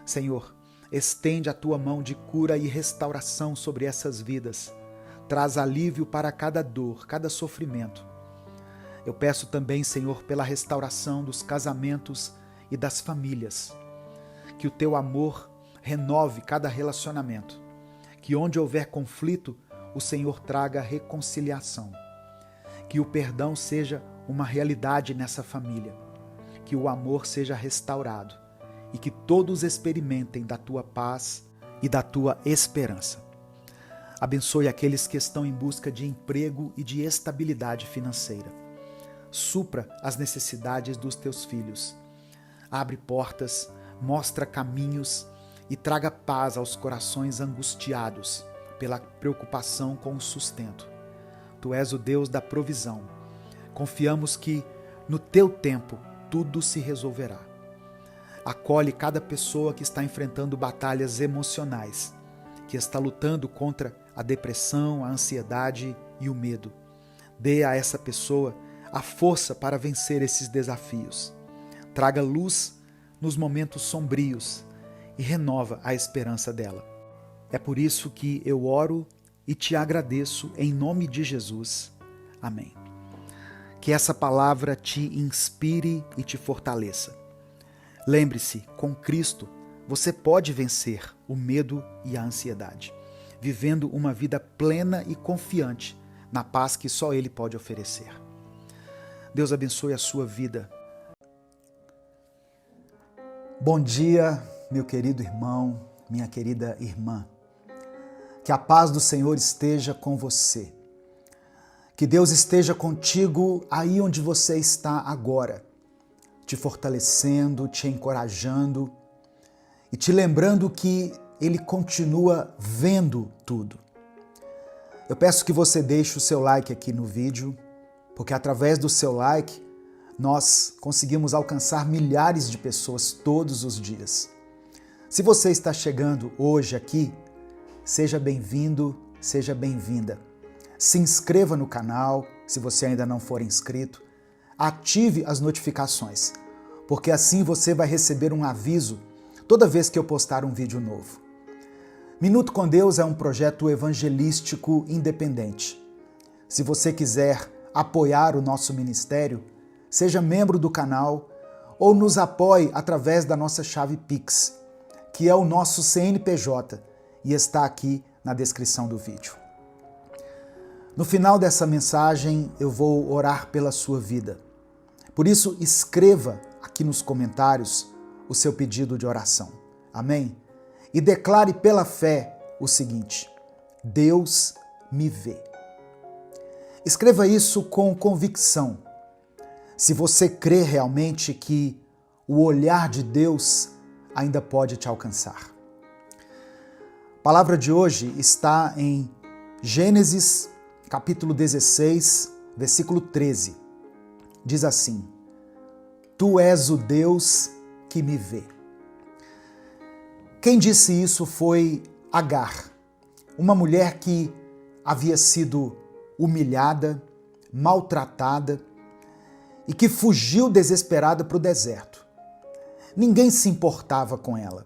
A: Senhor, estende a Tua mão de cura e restauração sobre essas vidas. Traz alívio para cada dor, cada sofrimento. Eu peço também, Senhor, pela restauração dos casamentos e das famílias. Que o Teu amor renove cada relacionamento. Que onde houver conflito, o Senhor traga reconciliação. Que o perdão seja uma realidade nessa família. Que o amor seja restaurado. E que todos experimentem da Tua paz e da Tua esperança. Abençoe aqueles que estão em busca de emprego e de estabilidade financeira. Supra as necessidades dos Teus filhos. Abre portas, mostra caminhos e traga paz aos corações angustiados pela preocupação com o sustento. Tu és o Deus da provisão. Confiamos que, no Teu tempo, tudo se resolverá. Acolhe cada pessoa que está enfrentando batalhas emocionais, que está lutando contra a depressão, a ansiedade e o medo. Dê a essa pessoa a força para vencer esses desafios. Traga luz nos momentos sombrios e renova a esperança dela. É por isso que eu oro e te agradeço em nome de Jesus. Amém. Que essa palavra te inspire e te fortaleça. Lembre-se, com Cristo, você pode vencer o medo e a ansiedade, vivendo uma vida plena e confiante na paz que só Ele pode oferecer. Deus abençoe a sua vida. Bom dia, meu querido irmão, minha querida irmã. Que a paz do Senhor esteja com você. Que Deus esteja contigo aí onde você está agora, te fortalecendo, te encorajando e te lembrando que Ele continua vendo tudo. Eu peço que você deixe o seu like aqui no vídeo, porque através do seu like nós conseguimos alcançar milhares de pessoas todos os dias. Se você está chegando hoje aqui, seja bem-vindo, seja bem-vinda. Se inscreva no canal, se você ainda não for inscrito. Ative as notificações, porque assim você vai receber um aviso toda vez que eu postar um vídeo novo. Minuto com Deus é um projeto evangelístico independente. Se você quiser apoiar o nosso ministério, seja membro do canal ou nos apoie através da nossa chave Pix, que é o nosso CNPJ e está aqui na descrição do vídeo. No final dessa mensagem eu vou orar pela sua vida. Por isso, escreva aqui aqui nos comentários o seu pedido de oração. Amém? E declare pela fé o seguinte: Deus me vê. Escreva isso com convicção. Se você crê realmente que o olhar de Deus ainda pode te alcançar. A palavra de hoje está em Gênesis, capítulo 16, versículo 13. Diz assim: Tu és o Deus que me vê. Quem disse isso foi Agar, uma mulher que havia sido humilhada, maltratada e que fugiu desesperada para o deserto. Ninguém se importava com ela,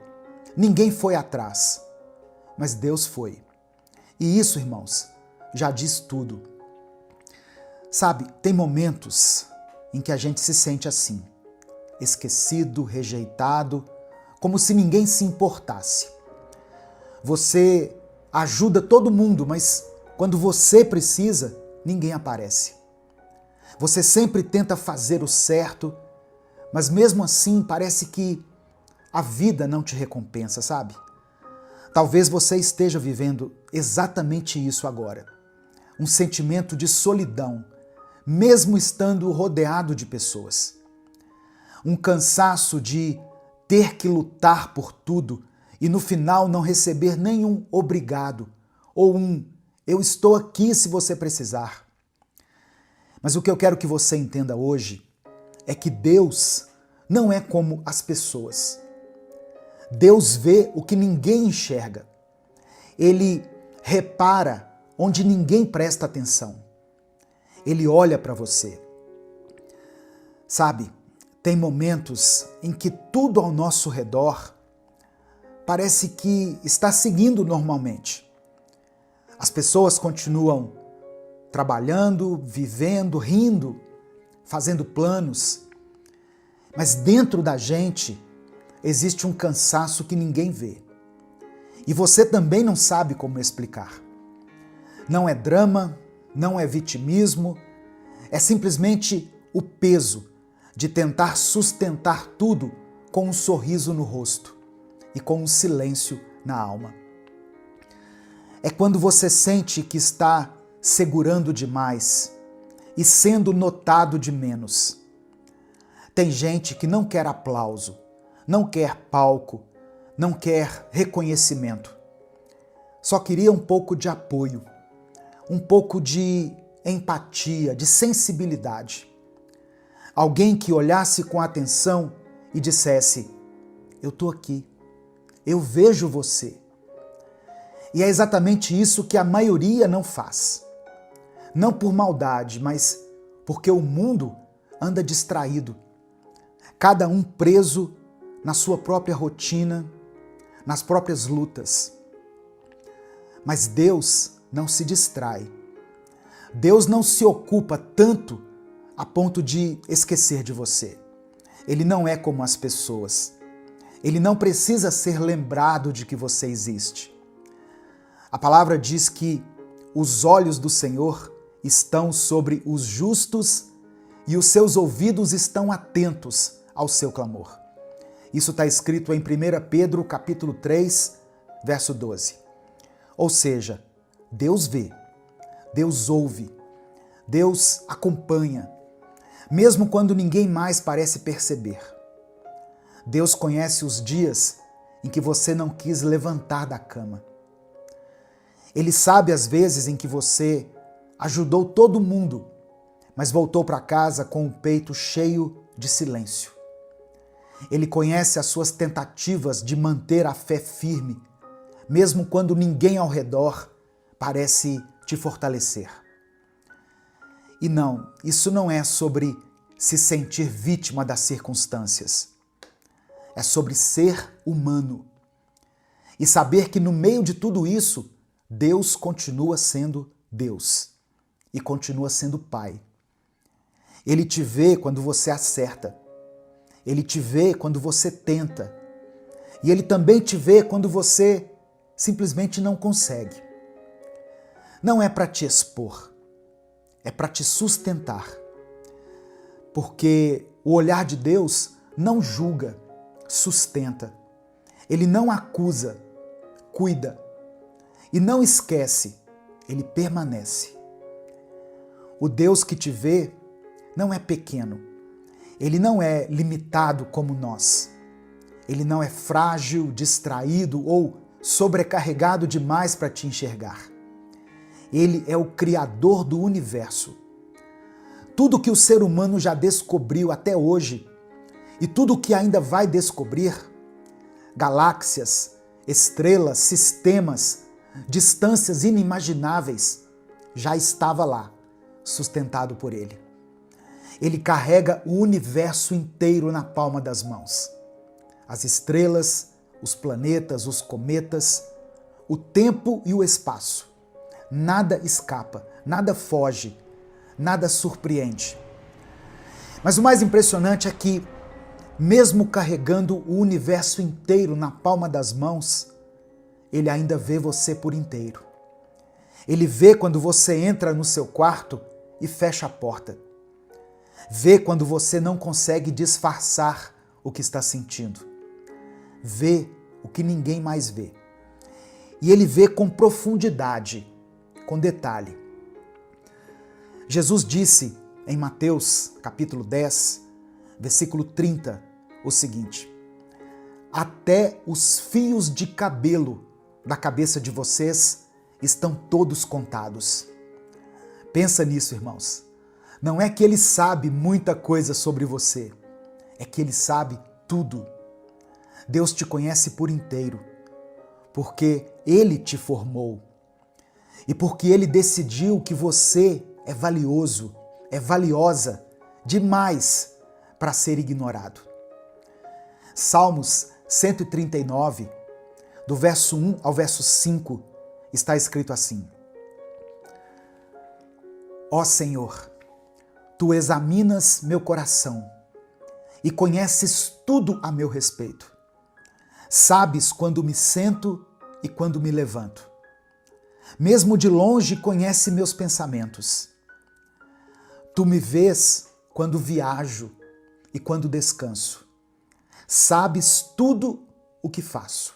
A: ninguém foi atrás, mas Deus foi. E isso, irmãos, já diz tudo. Sabe, tem momentos em que a gente se sente assim, esquecido, rejeitado, como se ninguém se importasse. Você ajuda todo mundo, mas quando você precisa, ninguém aparece. Você sempre tenta fazer o certo, mas mesmo assim parece que a vida não te recompensa, sabe? Talvez você esteja vivendo exatamente isso agora. Um sentimento de solidão, mesmo estando rodeado de pessoas. Um cansaço de ter que lutar por tudo e no final não receber nenhum obrigado ou um eu estou aqui se você precisar. Mas o que eu quero que você entenda hoje é que Deus não é como as pessoas. Deus vê o que ninguém enxerga. Ele repara onde ninguém presta atenção. Ele olha para você. Sabe, tem momentos em que tudo ao nosso redor parece que está seguindo normalmente. As pessoas continuam trabalhando, vivendo, rindo, fazendo planos. Mas dentro da gente existe um cansaço que ninguém vê. E você também não sabe como explicar. Não é drama, não é vitimismo, é simplesmente o peso de tentar sustentar tudo com um sorriso no rosto e com um silêncio na alma. É quando você sente que está segurando demais e sendo notado de menos. Tem gente que não quer aplauso, não quer palco, não quer reconhecimento. Só queria um pouco de apoio, um pouco de empatia, de sensibilidade. Alguém que olhasse com atenção e dissesse: eu estou aqui, eu vejo você. E é exatamente isso que a maioria não faz. Não por maldade, mas porque o mundo anda distraído. Cada um preso na sua própria rotina, nas próprias lutas. Mas Deus não se distrai. Deus não se ocupa tanto a ponto de esquecer de você. Ele não é como as pessoas. Ele não precisa ser lembrado de que você existe. A palavra diz que os olhos do Senhor estão sobre os justos e os seus ouvidos estão atentos ao seu clamor. Isso está escrito em 1 Pedro, capítulo 3, verso 12. Ou seja, Deus vê, Deus ouve, Deus acompanha, mesmo quando ninguém mais parece perceber. Deus conhece os dias em que você não quis levantar da cama. Ele sabe as vezes em que você ajudou todo mundo, mas voltou para casa com o peito cheio de silêncio. Ele conhece as suas tentativas de manter a fé firme, mesmo quando ninguém ao redor parece te fortalecer. E não, isso não é sobre se sentir vítima das circunstâncias. É sobre ser humano e saber que no meio de tudo isso, Deus continua sendo Deus e continua sendo Pai. Ele te vê quando você acerta. Ele te vê quando você tenta. E Ele também te vê quando você simplesmente não consegue. Não é para te expor, é para te sustentar. Porque o olhar de Deus não julga, sustenta. Ele não acusa, cuida. E não esquece, ele permanece. O Deus que te vê não é pequeno. Ele não é limitado como nós. Ele não é frágil, distraído ou sobrecarregado demais para te enxergar. Ele é o Criador do universo. Tudo que o ser humano já descobriu até hoje e tudo que ainda vai descobrir, galáxias, estrelas, sistemas, distâncias inimagináveis, já estava lá, sustentado por ele. Ele carrega o universo inteiro na palma das mãos. As estrelas, os planetas, os cometas, o tempo e o espaço. Nada escapa, nada foge, nada surpreende. Mas o mais impressionante é que, mesmo carregando o universo inteiro na palma das mãos, ele ainda vê você por inteiro. Ele vê quando você entra no seu quarto e fecha a porta. Vê quando você não consegue disfarçar o que está sentindo. Vê o que ninguém mais vê. E ele vê com profundidade, com detalhe. Jesus disse em Mateus, capítulo 10, versículo 30, o seguinte: até os fios de cabelo da cabeça de vocês estão todos contados. Pensa nisso, irmãos. Não é que ele sabe muita coisa sobre você, é que ele sabe tudo. Deus te conhece por inteiro, porque ele te formou e porque ele decidiu que você é valioso, é valiosa demais para ser ignorado. Salmos 139, do verso 1 ao verso 5, está escrito assim: Ó Senhor, Tu examinas meu coração e conheces tudo a meu respeito. Sabes quando me sento e quando me levanto. Mesmo de longe conhece meus pensamentos. Tu me vês quando viajo e quando descanso. Sabes tudo o que faço.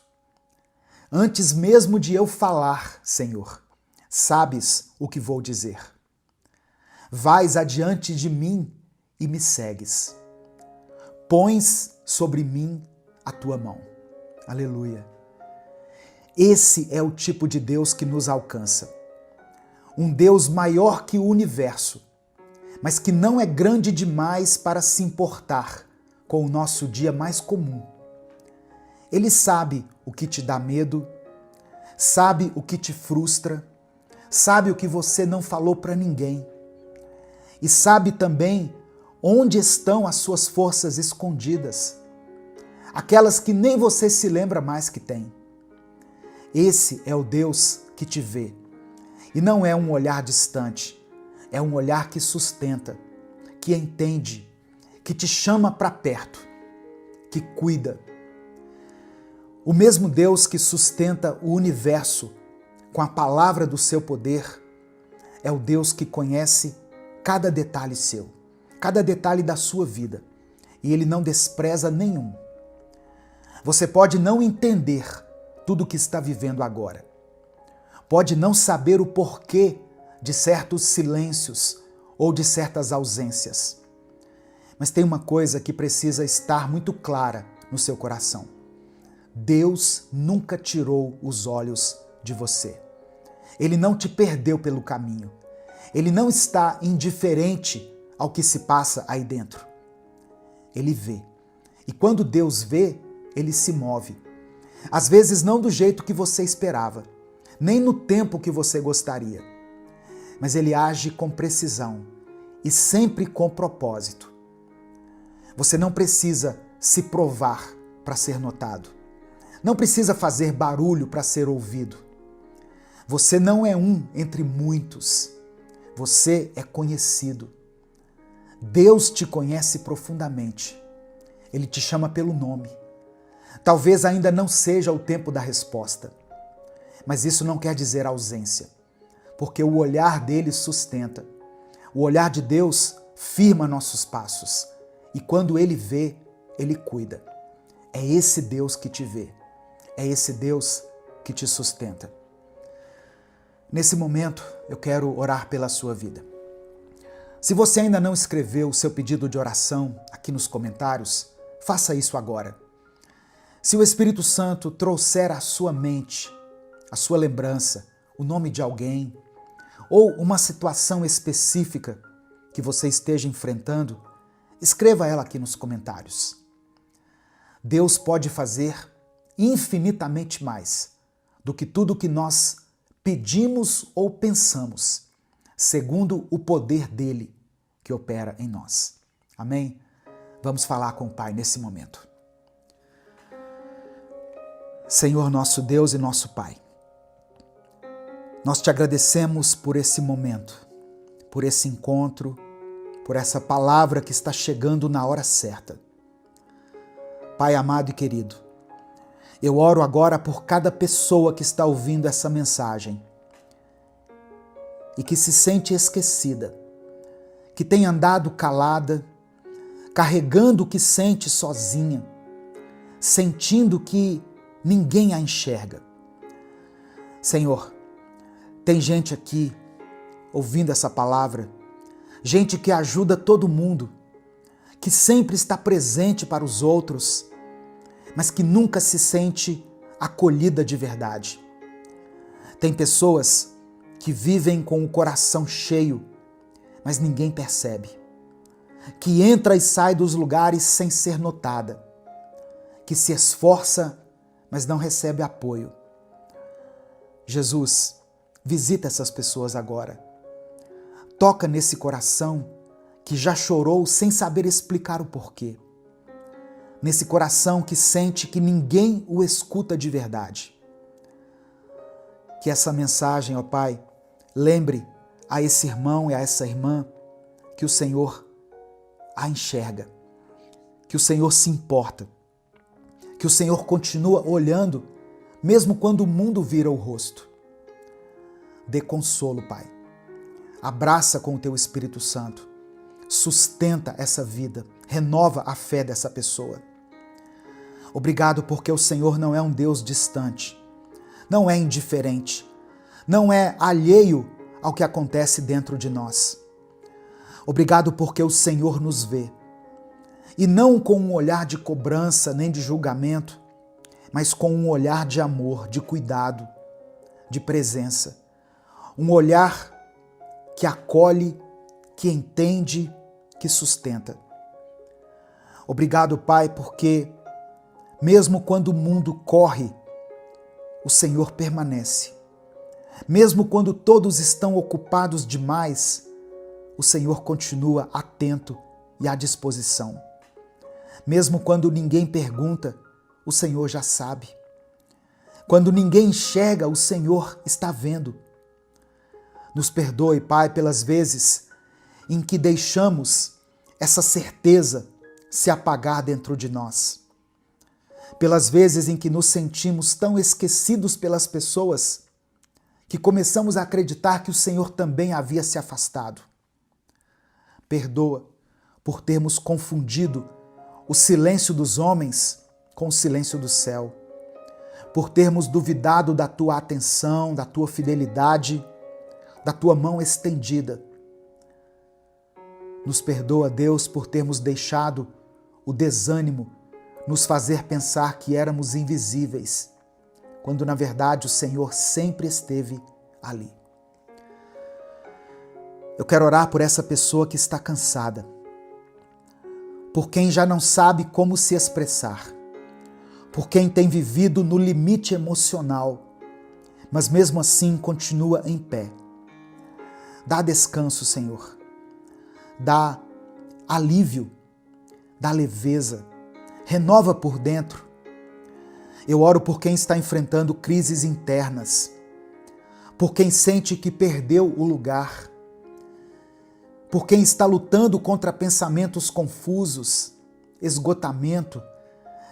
A: Antes mesmo de eu falar, Senhor, sabes o que vou dizer. Vais adiante de mim e me segues. Pões sobre mim a tua mão. Aleluia. Esse é o tipo de Deus que nos alcança. Um Deus maior que o universo, mas que não é grande demais para se importar com o nosso dia mais comum. Ele sabe o que te dá medo, sabe o que te frustra, sabe o que você não falou para ninguém e sabe também onde estão as suas forças escondidas, aquelas que nem você se lembra mais que tem. Esse é o Deus que te vê. E não é um olhar distante, é um olhar que sustenta, que entende, que te chama para perto, que cuida. O mesmo Deus que sustenta o universo com a palavra do seu poder é o Deus que conhece cada detalhe seu, cada detalhe da sua vida, e Ele não despreza nenhum. Você pode não entender tudo o que está vivendo agora. Pode não saber o porquê de certos silêncios ou de certas ausências. Mas tem uma coisa que precisa estar muito clara no seu coração. Deus nunca tirou os olhos de você. Ele não te perdeu pelo caminho. Ele não está indiferente ao que se passa aí dentro. Ele vê. E quando Deus vê, Ele se move. Às vezes não do jeito que você esperava, nem no tempo que você gostaria. Mas Ele age com precisão e sempre com propósito. Você não precisa se provar para ser notado. Não precisa fazer barulho para ser ouvido. Você não é um entre muitos. Você é conhecido. Deus te conhece profundamente. Ele te chama pelo nome. Talvez ainda não seja o tempo da resposta, mas isso não quer dizer ausência, porque o olhar dele sustenta. O olhar de Deus firma nossos passos, e quando ele vê, Ele cuida. É esse Deus que te vê. É esse Deus que te sustenta. Nesse momento, eu quero orar pela sua vida. Se você ainda não escreveu o seu pedido de oração aqui nos comentários, faça isso agora. Se o Espírito Santo trouxer à sua mente, à sua lembrança, o nome de alguém ou uma situação específica que você esteja enfrentando, escreva ela aqui nos comentários. Deus pode fazer infinitamente mais do que tudo que nós pedimos ou pensamos, segundo o poder dele que opera em nós. Amém? Vamos falar com o Pai nesse momento. Senhor nosso Deus e nosso Pai, nós te agradecemos por esse momento, por esse encontro, por essa palavra que está chegando na hora certa. Pai amado e querido, eu oro agora por cada pessoa que está ouvindo essa mensagem e que se sente esquecida, que tem andado calada, carregando o que sente sozinha, sentindo que ninguém a enxerga. Senhor, tem gente aqui ouvindo essa palavra, gente que ajuda todo mundo, que sempre está presente para os outros, mas que nunca se sente acolhida de verdade. Tem pessoas que vivem com o coração cheio, mas ninguém percebe. Que entra e sai dos lugares sem ser notada. Que se esforça, mas não recebe apoio. Jesus, visita essas pessoas agora. Toca nesse coração que já chorou sem saber explicar o porquê. Nesse coração que sente que ninguém o escuta de verdade. Que essa mensagem, ó Pai, lembre a esse irmão e a essa irmã que o Senhor a enxerga, que o Senhor se importa, que o Senhor continua olhando, mesmo quando o mundo vira o rosto. Dê consolo, Pai. Abraça com o Teu Espírito Santo. Sustenta essa vida, renova a fé dessa pessoa. Obrigado porque o Senhor não é um Deus distante, não é indiferente, não é alheio ao que acontece dentro de nós. Obrigado porque o Senhor nos vê, e não com um olhar de cobrança nem de julgamento, mas com um olhar de amor, de cuidado, de presença. Um olhar que acolhe, que entende, que sustenta. Obrigado, Pai, porque mesmo quando o mundo corre, o Senhor permanece. Mesmo quando todos estão ocupados demais, o Senhor continua atento e à disposição. Mesmo quando ninguém pergunta, o Senhor já sabe. Quando ninguém enxerga, o Senhor está vendo. Nos perdoe, Pai, pelas vezes em que deixamos essa certeza se apagar dentro de nós. Pelas vezes em que nos sentimos tão esquecidos pelas pessoas que começamos a acreditar que o Senhor também havia se afastado. Perdoa por termos confundido o silêncio dos homens com o silêncio do céu, por termos duvidado da Tua atenção, da Tua fidelidade, da Tua mão estendida. Nos perdoa, Deus, por termos deixado o desânimo nos fazer pensar que éramos invisíveis, quando na verdade o Senhor sempre esteve ali. Eu quero orar por essa pessoa que está cansada, por quem já não sabe como se expressar, por quem tem vivido no limite emocional, mas mesmo assim continua em pé. Dá descanso, Senhor. Dá alívio, dá leveza, renova por dentro. Eu oro por quem está enfrentando crises internas, por quem sente que perdeu o lugar, por quem está lutando contra pensamentos confusos, esgotamento,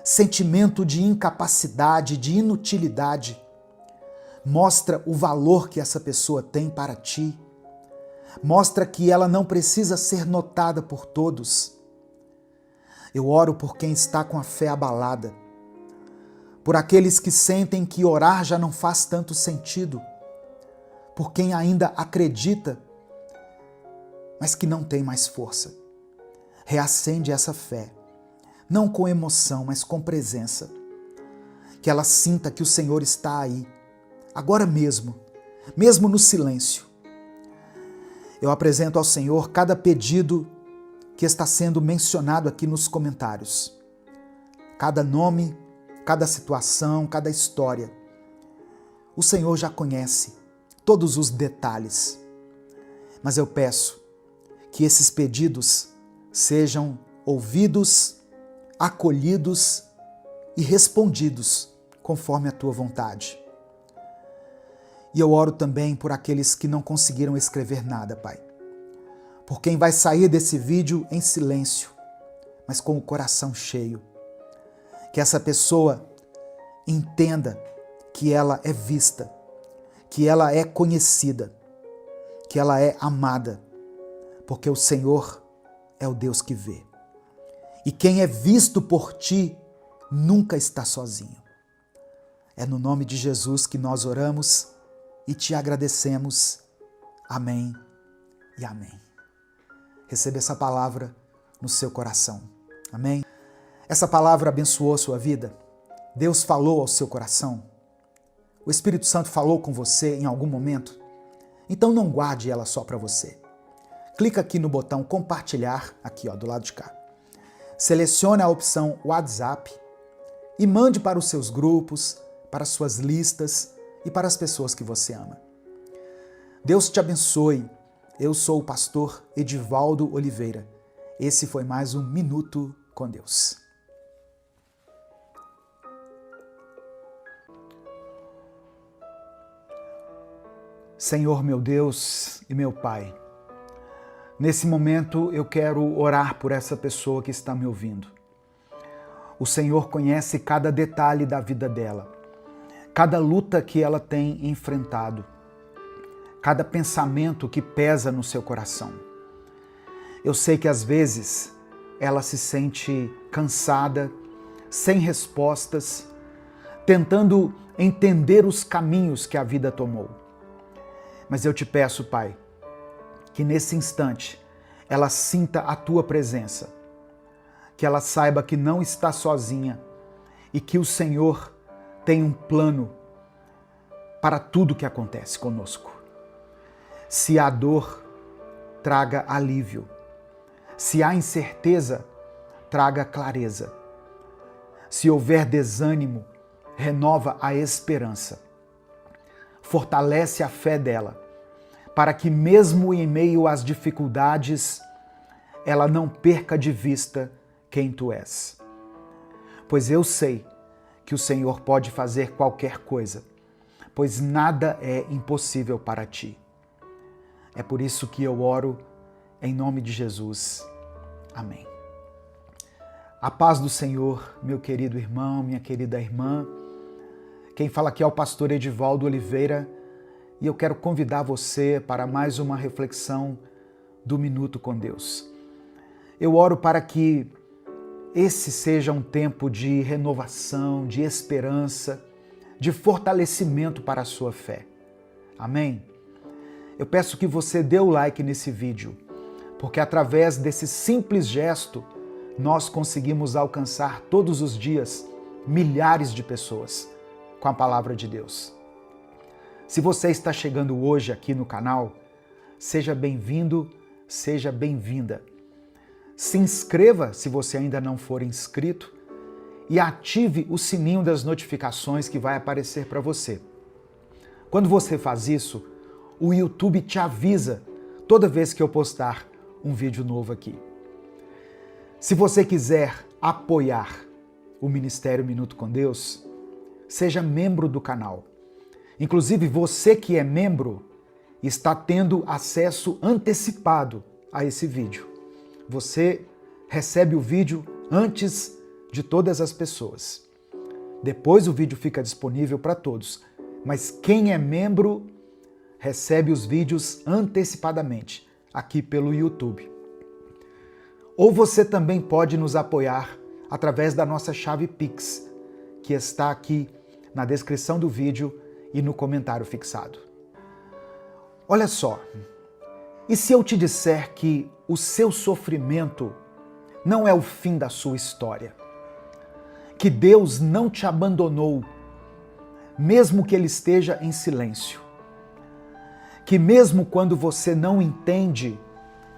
A: sentimento de incapacidade, de inutilidade. Mostra o valor que essa pessoa tem para ti. Mostra que ela não precisa ser notada por todos. Eu oro por quem está com a fé abalada, por aqueles que sentem que orar já não faz tanto sentido, por quem ainda acredita, mas que não tem mais força. Reacende essa fé, não com emoção, mas com presença. Que ela sinta que o Senhor está aí, agora mesmo no silêncio. Eu apresento ao Senhor cada pedido que está sendo mencionado aqui nos comentários. Cada nome, cada situação, cada história. O Senhor já conhece todos os detalhes. Mas eu peço que esses pedidos sejam ouvidos, acolhidos e respondidos conforme a tua vontade. E eu oro também por aqueles que não conseguiram escrever nada, Pai. Por quem vai sair desse vídeo em silêncio, mas com o coração cheio. Que essa pessoa entenda que ela é vista, que ela é conhecida, que ela é amada, porque o Senhor é o Deus que vê. E quem é visto por ti nunca está sozinho. É no nome de Jesus que nós oramos e te agradecemos. Amém e amém. Receba essa palavra no seu coração. Amém? Essa palavra abençoou a sua vida? Deus falou ao seu coração? O Espírito Santo falou com você em algum momento? Então não guarde ela só para você. Clica aqui no botão compartilhar, aqui ó, do lado de cá. Selecione a opção WhatsApp e mande para os seus grupos, para as suas listas e para as pessoas que você ama. Deus te abençoe. Eu sou o pastor Edivaldo Oliveira. Esse foi mais um Minuto com Deus. Senhor meu Deus e meu Pai, nesse momento eu quero orar por essa pessoa que está me ouvindo. O Senhor conhece cada detalhe da vida dela, cada luta que ela tem enfrentado, cada pensamento que pesa no seu coração. Eu sei que às vezes ela se sente cansada, sem respostas, tentando entender os caminhos que a vida tomou. Mas eu te peço, Pai, que nesse instante ela sinta a tua presença, que ela saiba que não está sozinha e que o Senhor tem um plano para tudo que acontece conosco. Se há dor, traga alívio. Se há incerteza, traga clareza. Se houver desânimo, renova a esperança. Fortalece a fé dela, para que mesmo em meio às dificuldades, ela não perca de vista quem tu és. Pois eu sei que o Senhor pode fazer qualquer coisa, pois nada é impossível para ti. É por isso que eu oro em nome de Jesus. Amém. A paz do Senhor, meu querido irmão, minha querida irmã. Quem fala aqui é o pastor Edivaldo Oliveira e eu quero convidar você para mais uma reflexão do Minuto com Deus. Eu oro para que esse seja um tempo de renovação, de esperança, de fortalecimento para a sua fé. Amém? Eu peço que você dê o like nesse vídeo, porque através desse simples gesto, nós conseguimos alcançar todos os dias milhares de pessoas com a palavra de Deus. Se você está chegando hoje aqui no canal, seja bem-vindo, seja bem-vinda. Se inscreva se você ainda não for inscrito e ative o sininho das notificações que vai aparecer para você. Quando você faz isso, o YouTube te avisa toda vez que eu postar um vídeo novo aqui. Se você quiser apoiar o Ministério Minuto com Deus, seja membro do canal. Inclusive, você que é membro está tendo acesso antecipado a esse vídeo. Você recebe o vídeo antes de todas as pessoas. Depois o vídeo fica disponível para todos, mas quem é membro recebe os vídeos antecipadamente aqui pelo YouTube. ou você também pode nos apoiar através da nossa chave Pix, que está aqui na descrição do vídeo e no comentário fixado. Olha só, e se eu te disser que o seu sofrimento não é o fim da sua história? Que Deus não te abandonou, mesmo que Ele esteja em silêncio? Que mesmo quando você não entende,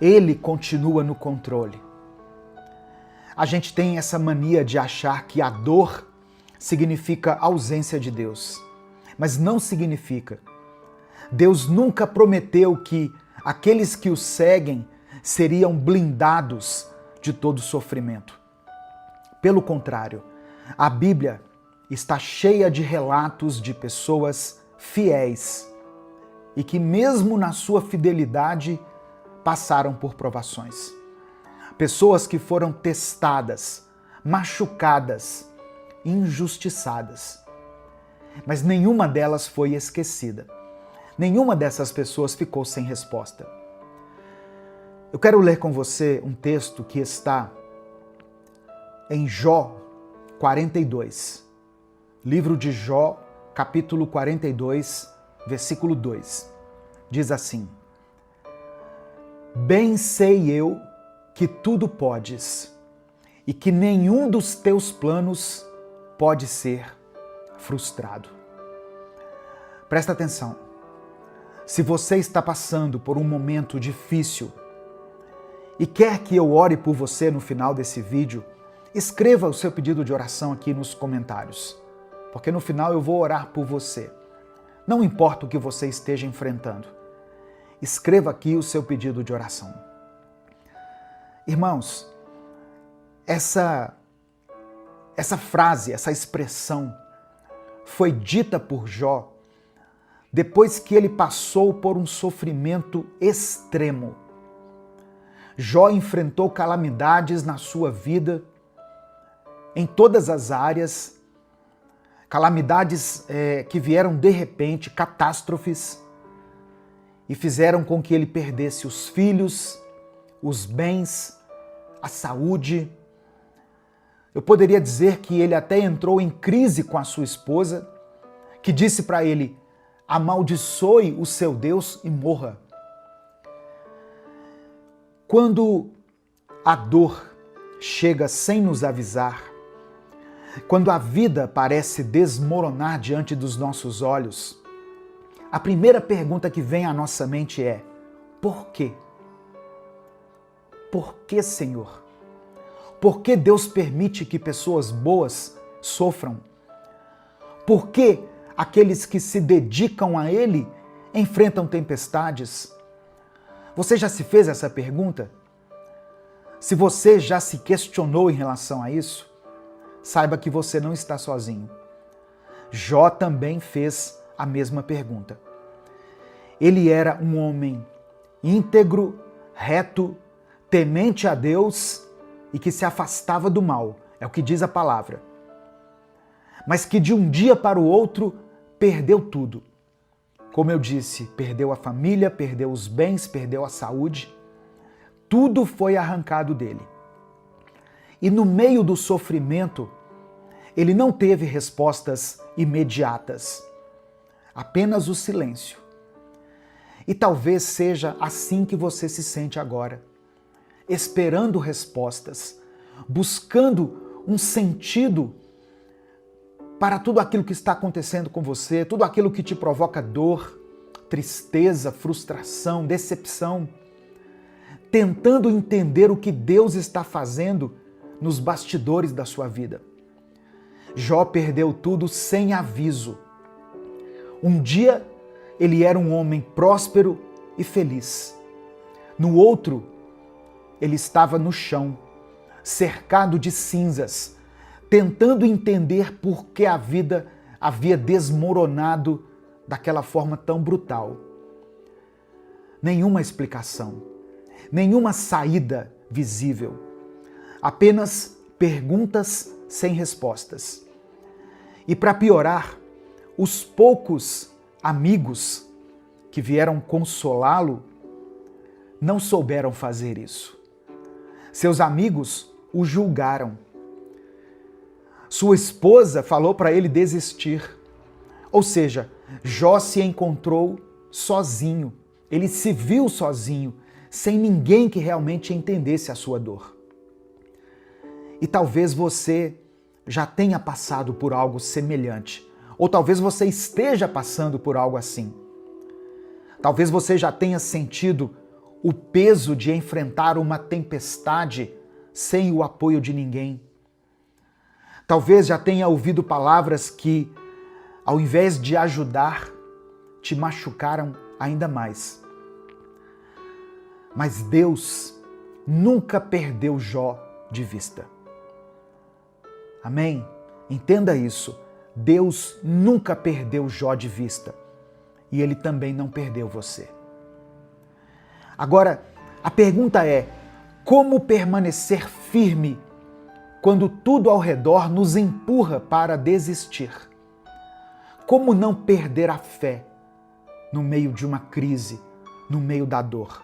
A: Ele continua no controle? A gente tem essa mania de achar que a dor significa ausência de Deus, mas não significa. Deus nunca prometeu que aqueles que o seguem seriam blindados de todo sofrimento. Pelo contrário, a Bíblia está cheia de relatos de pessoas fiéis e que mesmo na sua fidelidade passaram por provações. Pessoas que foram testadas, machucadas, injustiçadas. Mas nenhuma delas foi esquecida. Nenhuma dessas pessoas ficou sem resposta. Eu quero ler com você um texto que está em Jó 42. Livro de Jó, capítulo 42, versículo 2. Diz assim: Bem sei eu que tudo podes, e que nenhum dos teus planos pode ser frustrado. Presta atenção. Se você está passando por um momento difícil e quer que eu ore por você no final desse vídeo, escreva o seu pedido de oração aqui nos comentários, porque no final eu vou orar por você. Não importa o que você esteja enfrentando, escreva aqui o seu pedido de oração. Irmãos, essa frase, essa expressão foi dita por Jó depois que ele passou por um sofrimento extremo. Jó enfrentou calamidades na sua vida, em todas as áreas, calamidades que vieram de repente, catástrofes, e fizeram com que ele perdesse os filhos, os bens, a saúde. Eu poderia dizer que ele até entrou em crise com a sua esposa, que disse para ele: amaldiçoe o seu Deus e morra. Quando a dor chega sem nos avisar, quando a vida parece desmoronar diante dos nossos olhos, a primeira pergunta que vem à nossa mente é: por quê? Por que, Senhor? Por que Deus permite que pessoas boas sofram? Por que aqueles que se dedicam a Ele enfrentam tempestades? Você já se fez essa pergunta? Se você já se questionou em relação a isso, saiba que você não está sozinho. Jó também fez a mesma pergunta. Ele era um homem íntegro, reto, temente a Deus e que se afastava do mal, é o que diz a palavra. Mas que de um dia para o outro perdeu tudo. Como eu disse, perdeu a família, perdeu os bens, perdeu a saúde. Tudo foi arrancado dele. E no meio do sofrimento, ele não teve respostas imediatas, apenas o silêncio. E talvez seja assim que você se sente agora, esperando respostas, buscando um sentido para tudo aquilo que está acontecendo com você, tudo aquilo que te provoca dor, tristeza, frustração, decepção, tentando entender o que Deus está fazendo nos bastidores da sua vida. Jó perdeu tudo sem aviso. Um dia ele era um homem próspero e feliz. No outro, ele estava no chão, cercado de cinzas, tentando entender por que a vida havia desmoronado daquela forma tão brutal. Nenhuma explicação, nenhuma saída visível, apenas perguntas sem respostas. E para piorar, os poucos amigos que vieram consolá-lo não souberam fazer isso. Seus amigos o julgaram. Sua esposa falou para ele desistir. Ou seja, Jó se encontrou sozinho. Ele se viu sozinho, sem ninguém que realmente entendesse a sua dor. E talvez você já tenha passado por algo semelhante. Ou talvez você esteja passando por algo assim. Talvez você já tenha sentido o peso de enfrentar uma tempestade sem o apoio de ninguém. Talvez já tenha ouvido palavras que, ao invés de ajudar, te machucaram ainda mais. Mas Deus nunca perdeu Jó de vista. Amém? Entenda isso. Deus nunca perdeu Jó de vista. E Ele também não perdeu você. Agora, a pergunta é: como permanecer firme quando tudo ao redor nos empurra para desistir? Como não perder a fé no meio de uma crise, no meio da dor?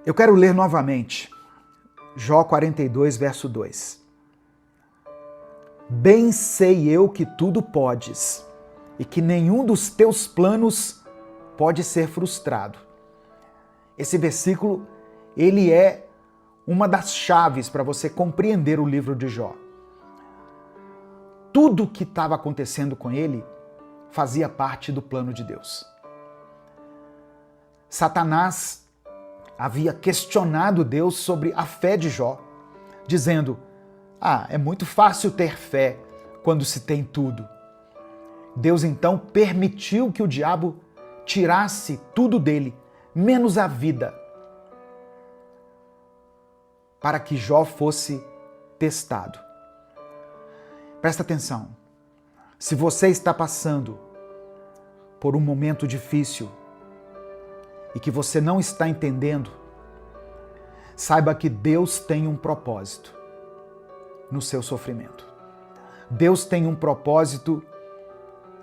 A: Eu quero ler novamente Jó 42, verso 2. Bem sei eu que tudo podes e que nenhum dos teus planos pode ser frustrado. Esse versículo, ele é uma das chaves para você compreender o livro de Jó. Tudo que estava acontecendo com ele fazia parte do plano de Deus. Satanás havia questionado Deus sobre a fé de Jó, dizendo: é muito fácil ter fé quando se tem tudo. Deus então permitiu que o diabo tirasse tudo dele, menos a vida, para que Jó fosse testado. Presta atenção. Se você está passando por um momento difícil e que você não está entendendo, saiba que Deus tem um propósito no seu sofrimento. Deus tem um propósito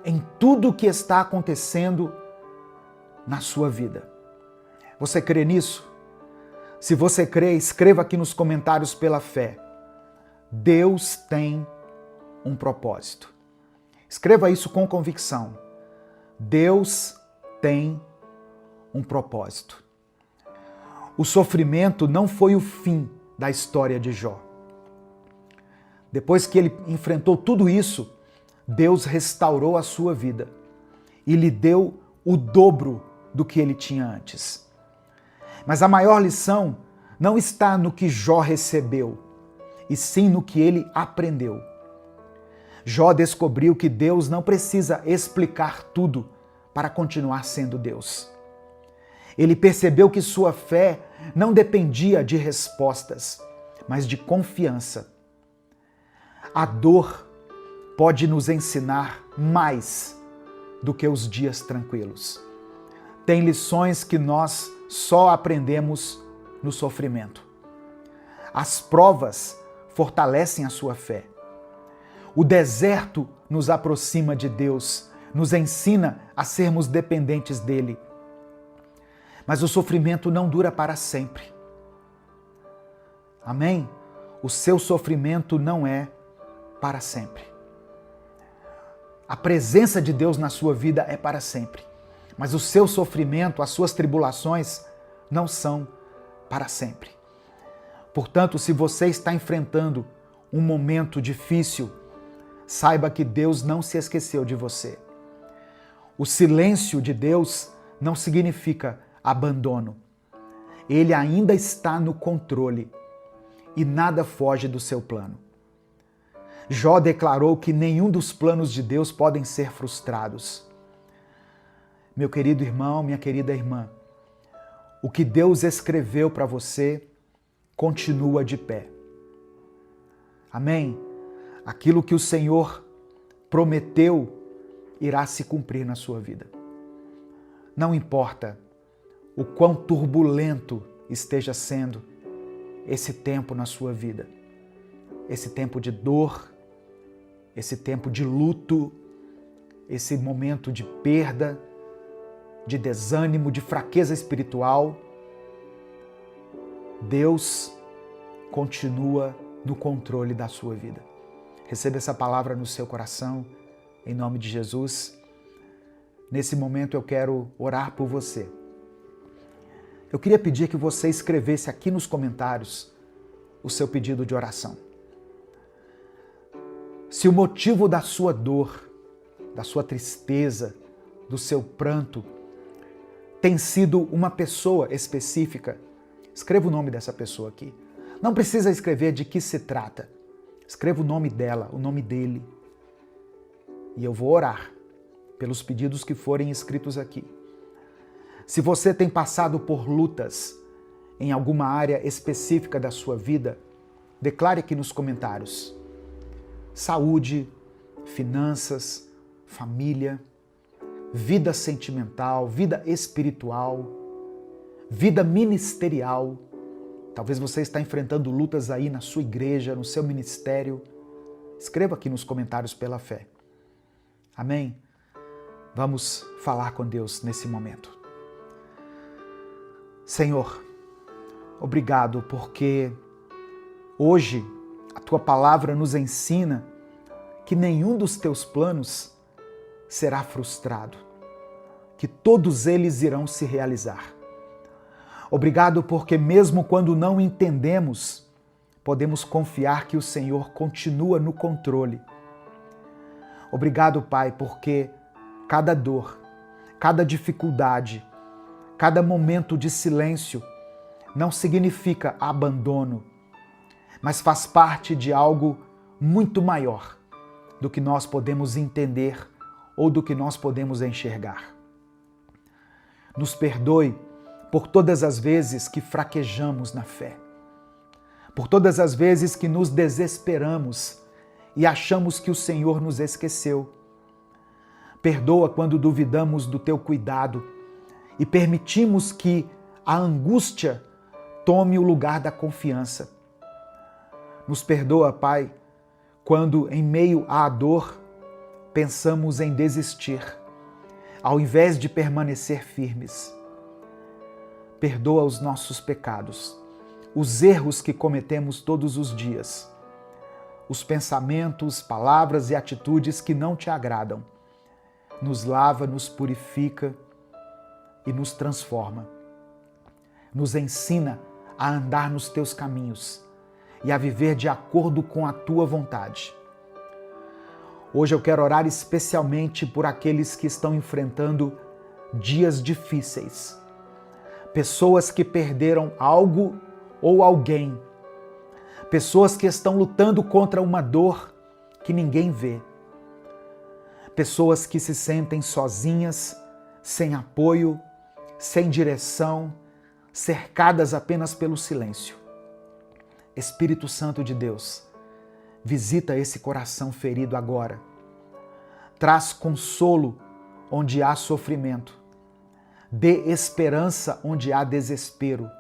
A: em tudo o que está acontecendo na sua vida. Você crê nisso? Se você crê, escreva aqui nos comentários pela fé. Deus tem um propósito. Escreva isso com convicção. Deus tem um propósito. O sofrimento não foi o fim da história de Jó. Depois que ele enfrentou tudo isso, Deus restaurou a sua vida e lhe deu o dobro do que ele tinha antes. Mas a maior lição não está no que Jó recebeu, e sim no que ele aprendeu. Jó descobriu que Deus não precisa explicar tudo para continuar sendo Deus. Ele percebeu que sua fé não dependia de respostas, mas de confiança. A dor pode nos ensinar mais do que os dias tranquilos. Tem lições que nós só aprendemos no sofrimento. As provas fortalecem a sua fé. O deserto nos aproxima de Deus, nos ensina a sermos dependentes dele. Mas o sofrimento não dura para sempre. Amém? O seu sofrimento não é para sempre. A presença de Deus na sua vida é para sempre. Mas o seu sofrimento, as suas tribulações, não são para sempre. Portanto, se você está enfrentando um momento difícil, saiba que Deus não se esqueceu de você. O silêncio de Deus não significa abandono. Ele ainda está no controle e nada foge do seu plano. Jó declarou que nenhum dos planos de Deus podem ser frustrados. Meu querido irmão, minha querida irmã, o que Deus escreveu para você continua de pé. Amém? Aquilo que o Senhor prometeu irá se cumprir na sua vida. Não importa o quão turbulento esteja sendo esse tempo na sua vida, esse tempo de dor, esse tempo de luto, esse momento de perda, de desânimo, de fraqueza espiritual, Deus continua no controle da sua vida. Receba essa palavra no seu coração, em nome de Jesus. Nesse momento eu quero orar por você. Eu queria pedir que você escrevesse aqui nos comentários o seu pedido de oração. Se o motivo da sua dor, da sua tristeza, do seu pranto tem sido uma pessoa específica, escreva o nome dessa pessoa aqui. Não precisa escrever de que se trata. Escreva o nome dela, o nome dele. E eu vou orar pelos pedidos que forem escritos aqui. Se você tem passado por lutas em alguma área específica da sua vida, declare aqui nos comentários. Saúde, finanças, família, vida sentimental, vida espiritual, vida ministerial. Talvez você está enfrentando lutas aí na sua igreja, no seu ministério. Escreva aqui nos comentários pela fé. Amém? Vamos falar com Deus nesse momento. Senhor, obrigado porque hoje a Tua palavra nos ensina que nenhum dos Teus planos será frustrado, que todos eles irão se realizar. Obrigado porque mesmo quando não entendemos, podemos confiar que o Senhor continua no controle. Obrigado, Pai, porque cada dor, cada dificuldade, cada momento de silêncio não significa abandono, mas faz parte de algo muito maior do que nós podemos entender ou do que nós podemos enxergar. Nos perdoe por todas as vezes que fraquejamos na fé, por todas as vezes que nos desesperamos e achamos que o Senhor nos esqueceu. Perdoa quando duvidamos do Teu cuidado e permitimos que a angústia tome o lugar da confiança. Nos perdoa, Pai, quando em meio à dor pensamos em desistir, ao invés de permanecer firmes. Perdoa os nossos pecados, os erros que cometemos todos os dias, os pensamentos, palavras e atitudes que não Te agradam. Nos lava, nos purifica e nos transforma. Nos ensina a andar nos Teus caminhos e a viver de acordo com a Tua vontade. Hoje eu quero orar especialmente por aqueles que estão enfrentando dias difíceis. Pessoas que perderam algo ou alguém. Pessoas que estão lutando contra uma dor que ninguém vê. Pessoas que se sentem sozinhas, sem apoio, sem direção, cercadas apenas pelo silêncio. Espírito Santo de Deus, visita esse coração ferido agora. Traz consolo onde há sofrimento. Dê esperança onde há desespero.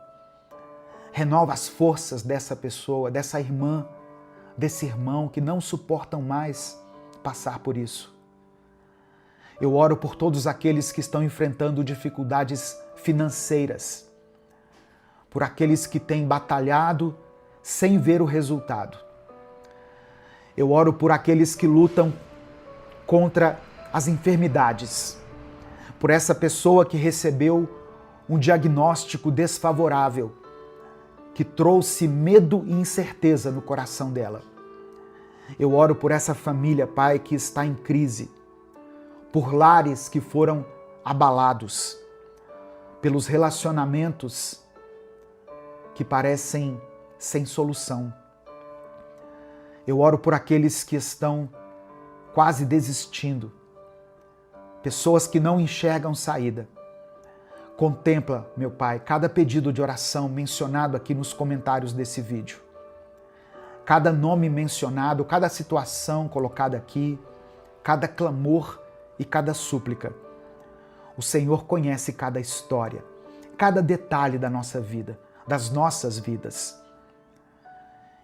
A: Renova as forças dessa pessoa, dessa irmã, desse irmão que não suportam mais passar por isso. Eu oro por todos aqueles que estão enfrentando dificuldades financeiras, por aqueles que têm batalhado sem ver o resultado. Eu oro por aqueles que lutam contra as enfermidades, por essa pessoa que recebeu um diagnóstico desfavorável, que trouxe medo e incerteza no coração dela. Eu oro por essa família, Pai, que está em crise, por lares que foram abalados, pelos relacionamentos que parecem sem solução. Eu oro por aqueles que estão quase desistindo, pessoas que não enxergam saída. Contempla, meu Pai, cada pedido de oração mencionado aqui nos comentários desse vídeo. Cada nome mencionado, cada situação colocada aqui, cada clamor e cada súplica. O Senhor conhece cada história, cada detalhe da nossa vida, das nossas vidas.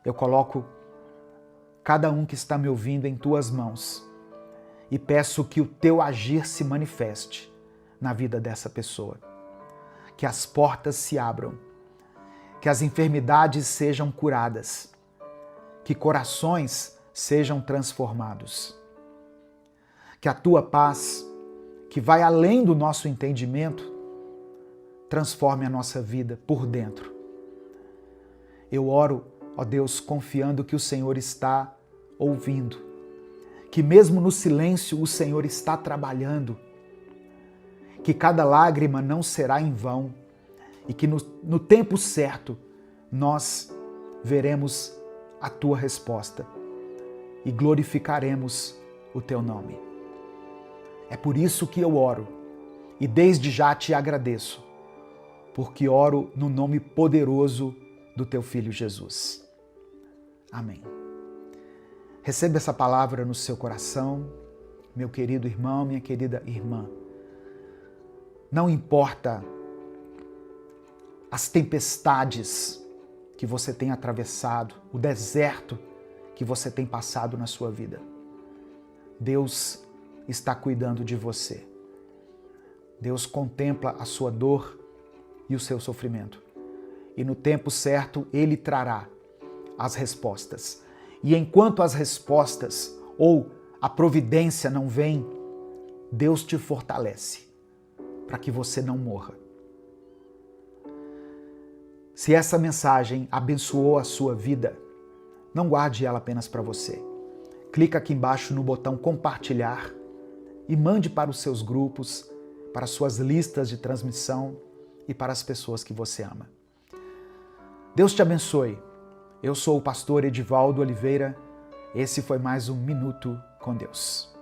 A: Eu coloco cada um que está me ouvindo em Tuas mãos e peço que o Teu agir se manifeste na vida dessa pessoa. Que as portas se abram, que as enfermidades sejam curadas, que corações sejam transformados. Que a tua paz, que vai além do nosso entendimento, transforme a nossa vida por dentro. Eu oro, ó Deus, confiando que o Senhor está ouvindo, que mesmo no silêncio o Senhor está trabalhando, que cada lágrima não será em vão e que no tempo certo nós veremos a tua resposta e glorificaremos o teu nome. É por isso que eu oro e desde já te agradeço, porque oro no nome poderoso do teu Filho Jesus. Amém. Receba essa palavra no seu coração, meu querido irmão, minha querida irmã. Não importa as tempestades que você tem atravessado, o deserto que você tem passado na sua vida. Deus está cuidando de você. Deus contempla a sua dor e o seu sofrimento. E no tempo certo, Ele trará as respostas. E enquanto as respostas ou a providência não vem, Deus te fortalece para que você não morra. Se essa mensagem abençoou a sua vida, não guarde ela apenas para você. Clica aqui embaixo no botão compartilhar e mande para os seus grupos, para as suas listas de transmissão e para as pessoas que você ama. Deus te abençoe. Eu sou o pastor Edivaldo Oliveira. Esse foi mais um Minuto com Deus.